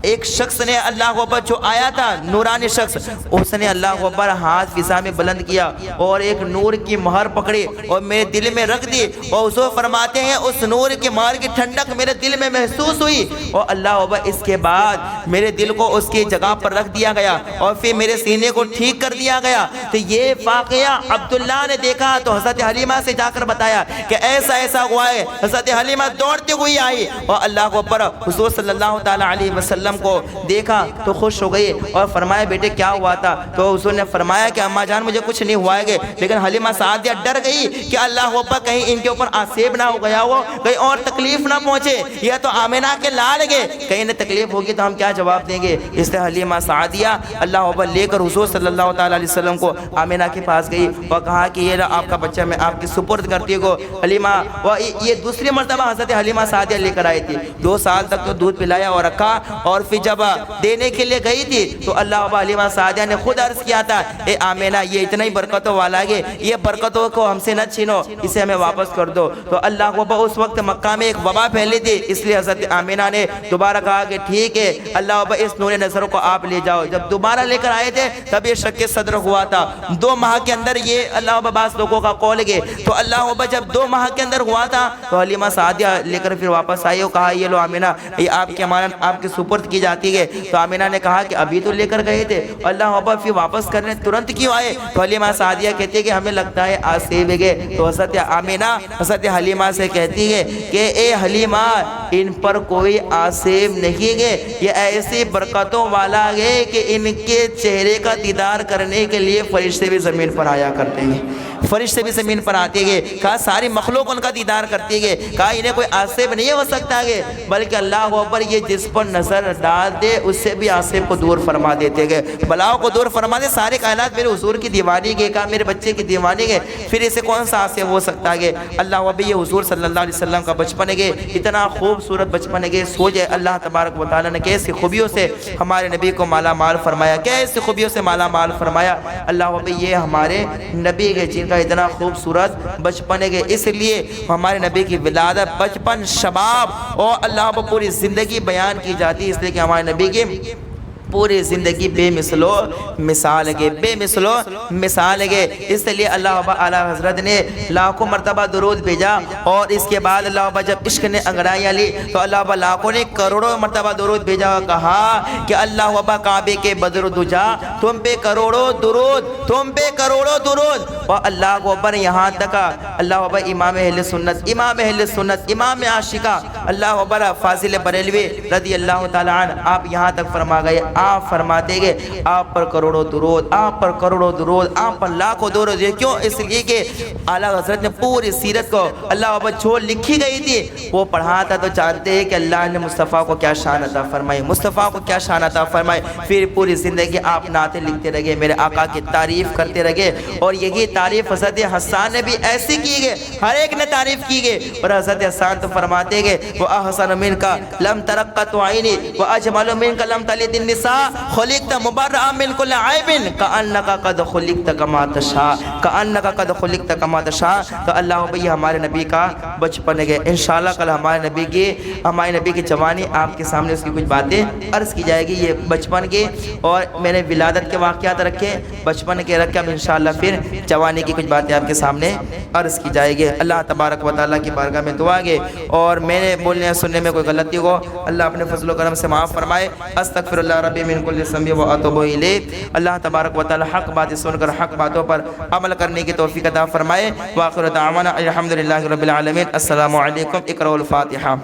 ایک شخص نے اللہ اکبر جو آیا تھا نورانی شخص، اس نے اللہ اکبر ہاتھ فضا میں بلند کیا اور ایک نور کی مہر پکڑی اور میرے دل میں رکھ دی، اور حضور فرماتے ہیں اس نور کی مہر کی ٹھنڈک میرے دل میں محسوس ہوئی، اور اللہ اکبر اس کے بعد میرے دل کو اس کی جگہ پر رکھ دیا گیا اور پھر میرے سینے کو ٹھیک کر دیا گیا۔ تو یہ واقعہ عبداللہ نے دیکھا تو حضرت حلیمہ سے جا کر بتایا کہ ایسا ایسا ہوا ہے۔ حضرت حلیمہ دوڑتے ہوئی آئی اور اللہ اکبر حضور صلی اللہ تعالی علیہ وسلم کو دیکھا تو خوش ہو گئی اور فرمایا بیٹے کیا ہوا تھا؟ تو حضور نے فرمایا کہ اماں جان مجھے کچھ نہیں ہوا ہے، لیکن حلیمہ سعدیہ ڈر گئی کہ اللہ اکبر کہیں ان کے اوپر آسیب نہ ہو گیا ہو، کہیں اور تکلیف نہ پہنچے، یا تو آمینہ کے لال گئے کہیں نہ تکلیف ہوگی تو ہم کیا جواب دیں گے۔ اس لیے حلیمہ سعدیہ اللہ اکبر لے کر حضور صلی اللہ تعالی علیہ وسلم کو آمینہ کے پاس گئی اور کہا کہ یہ آپ کا بچہ میں آپ کی سپرد کرتی ہوں۔ حلیمہ یہ دوسری مرتبہ حضرت حلیمہ سعدیہ لے کر آئی تھی، 2 سال تک تو دودھ پلایا اور رکھا، اور پھر جب دینے کے لیے گئی تھی تو اللہ اکبر حلیمہ سعدیہ نے خود عرض کیا تھا اے آمینہ یہ اتنا ہی برکتوں والا ہے، یہ برکتوں کو ہم سے نہ چھینو، اسے ہمیں واپس کر دو۔ تو اللہ اکبر اس وقت مکہ میں ایک وبا پھیلی تھی، اس لیے حضرت آمینہ نے دوبارہ کہا کہ ٹھیک ہے اللہ اکبر اس نور نظر کو آپ لے جاؤ۔ جب دوبارہ لے کر آئے تھے تب یہ شق صدر ہوا تھا، 2 ماہ کے اندر یہ اللہ اکبر بعض لوگوں کا قول ہے، تو اللہ اکبر جب 2 ماہ کے اندر ہوا تھا تو حلیمہ سعدیہ لے کر پھر واپس آئی اور کہا یہ لو آمینہ یہ آپ کی امانت آپ کے سپرد کی جاتی ہے۔ تو آمینہ نے کہا کہ ابھی تو لے کر گئے تھے، اللہ اکبر، پھر واپس کرنے ترنت کیوں آئے؟ تو حلیمہ سعدیہ کہتی ہے کہ ہمیں لگتا ہے آسیب ہے۔ تو حضرت آمینہ حضرت حلیمہ سے کہتی ہے کہ اے حلیمہ، ان پر کوئی آسیب نہیں ہے، یہ ایسی برکتوں والا ہے کہ ان کے چہرے کا دیدار کرنے کے لیے فرشتے بھی زمین پر آیا کرتے ہیں، فرشتے بھی زمین پر آتے ہیں۔ کہا ساری مخلوق ان کا دیدار کرتی ہے، کہا انہیں کوئی آسیب نہیں ہو سکتا ہے، بلکہ اللہ اکبر، یہ جس پر نظر ڈال دے اس سے بھی آسیب کو دور فرما دیتے گئے، بلاؤں کو دور فرما دے۔ سارے کائنات میرے حضور کی دیوانی ہے، کہا میرے بچے کی دیوانی ہے، پھر اسے کون سا آسیب ہو سکتا ہے؟ اللہ اکبر، یہ حضور صلی اللہ علیہ وسلم کا بچپن ہے، اتنا خوبصورت بچپن ہے۔ سوچے اللہ تبارک و تعالیٰ نے کیسی خوبیوں سے ہمارے نبی کو مالا مال فرمایا، کیسی خوبیوں سے مالا مال فرمایا۔ اللہ اکبر، یہ ہمارے نبی کے جن کا اتنا خوبصورت بچپن ہے، اس لیے ہمارے نبی کی ولادت، بچپن، شباب اور اللہ اکبر پوری زندگی بیان کی جاتی ہے، اس لیے کہ ہمارے نبی کی پوری زندگی بے مثل و مثال ہے، بے مثل و مثال ہے۔ اس لیے اللہ اعلیٰ حضرت نے لاکھوں مرتبہ درود بھیجا، اور اس کے بعد اللہ جب عشق نے انگڑائیاں لی تو اللہ لاکھوں نے کروڑوں مرتبہ درود بھیجا اور کہا کہ اللہ کعبے کے بدر دجا، تم پہ کروڑوں درود، تم پہ کروڑوں درود۔ اور اللہ اکبر، یہاں تک اللہ امام اہل سنت، امام اہل سنت، امام عاشقہ اللہ اکبر فاضل بریلوی رضی اللہ تعالیٰ عنہ، آپ یہاں تک فرما گئے، آپ فرماتے گئے آپ پر کروڑوں درود، آپ پر کروڑوں درود، آپ پر لاکھوں درود۔ یہ کیوں؟ اس لیے کہ اعلیٰ حضرت نے پوری سیرت کو اللہ اکبر جو لکھی گئی تھی وہ پڑھا تھا، تو جانتے ہیں کہ اللہ نے مصطفیٰ کو کیا شان عطا فرمائی، مصطفیٰ کو کیا شان عطا فرمائی۔ پھر پوری زندگی آپ نعتیں لکھتے رہے، میرے آقا کی تعریف کرتے رہے، اور یہی تعریف حضرت حسان نے بھی ایسی کی گئے، ہر ایک نے تعریف کی گئے۔ اور حضرت حسان تو فرماتے گئے وہ احسن منک لم ترقت عینی واجمل منک لم تلد النساء خلقت مبرئا من كل عیب کأنک قد خلقت کما تشاء، کأنک قد خلقت کما تشاء۔ تو اللہ بھئی ہمارے نبی کا بچپن ہے، انشاءاللہ کل ہمارے نبی کی جوانی آپ کے سامنے اس کی کچھ باتیں عرض کی جائے گی۔ یہ بچپن کے اور میں نے ولادت کے واقعات رکھے، بچپن کے رکھے، اب انشاءاللہ پھر جوانی کی کچھ باتیں آپ کے سامنے عرض کی جائے گی۔ اللہ تبارک و تعالیٰ کی بارگاہ میں دعا ہے، اور میں نے بولنے سننے میں کوئی غلطی ہو اللہ اپنے فضل و کرم سے معاف فرمائے۔ استغفر اللہ ربی من کل ذنب واتوب الیہ۔ اللہ تبارک و تعالی حق باتیں سن کر حق باتوں پر عمل کرنے کی توفیق عطا فرمائے۔ وآخر دعوانا الحمدللہ رب العالمین۔ السلام علیکم۔ اقرأوا الفاتحہ۔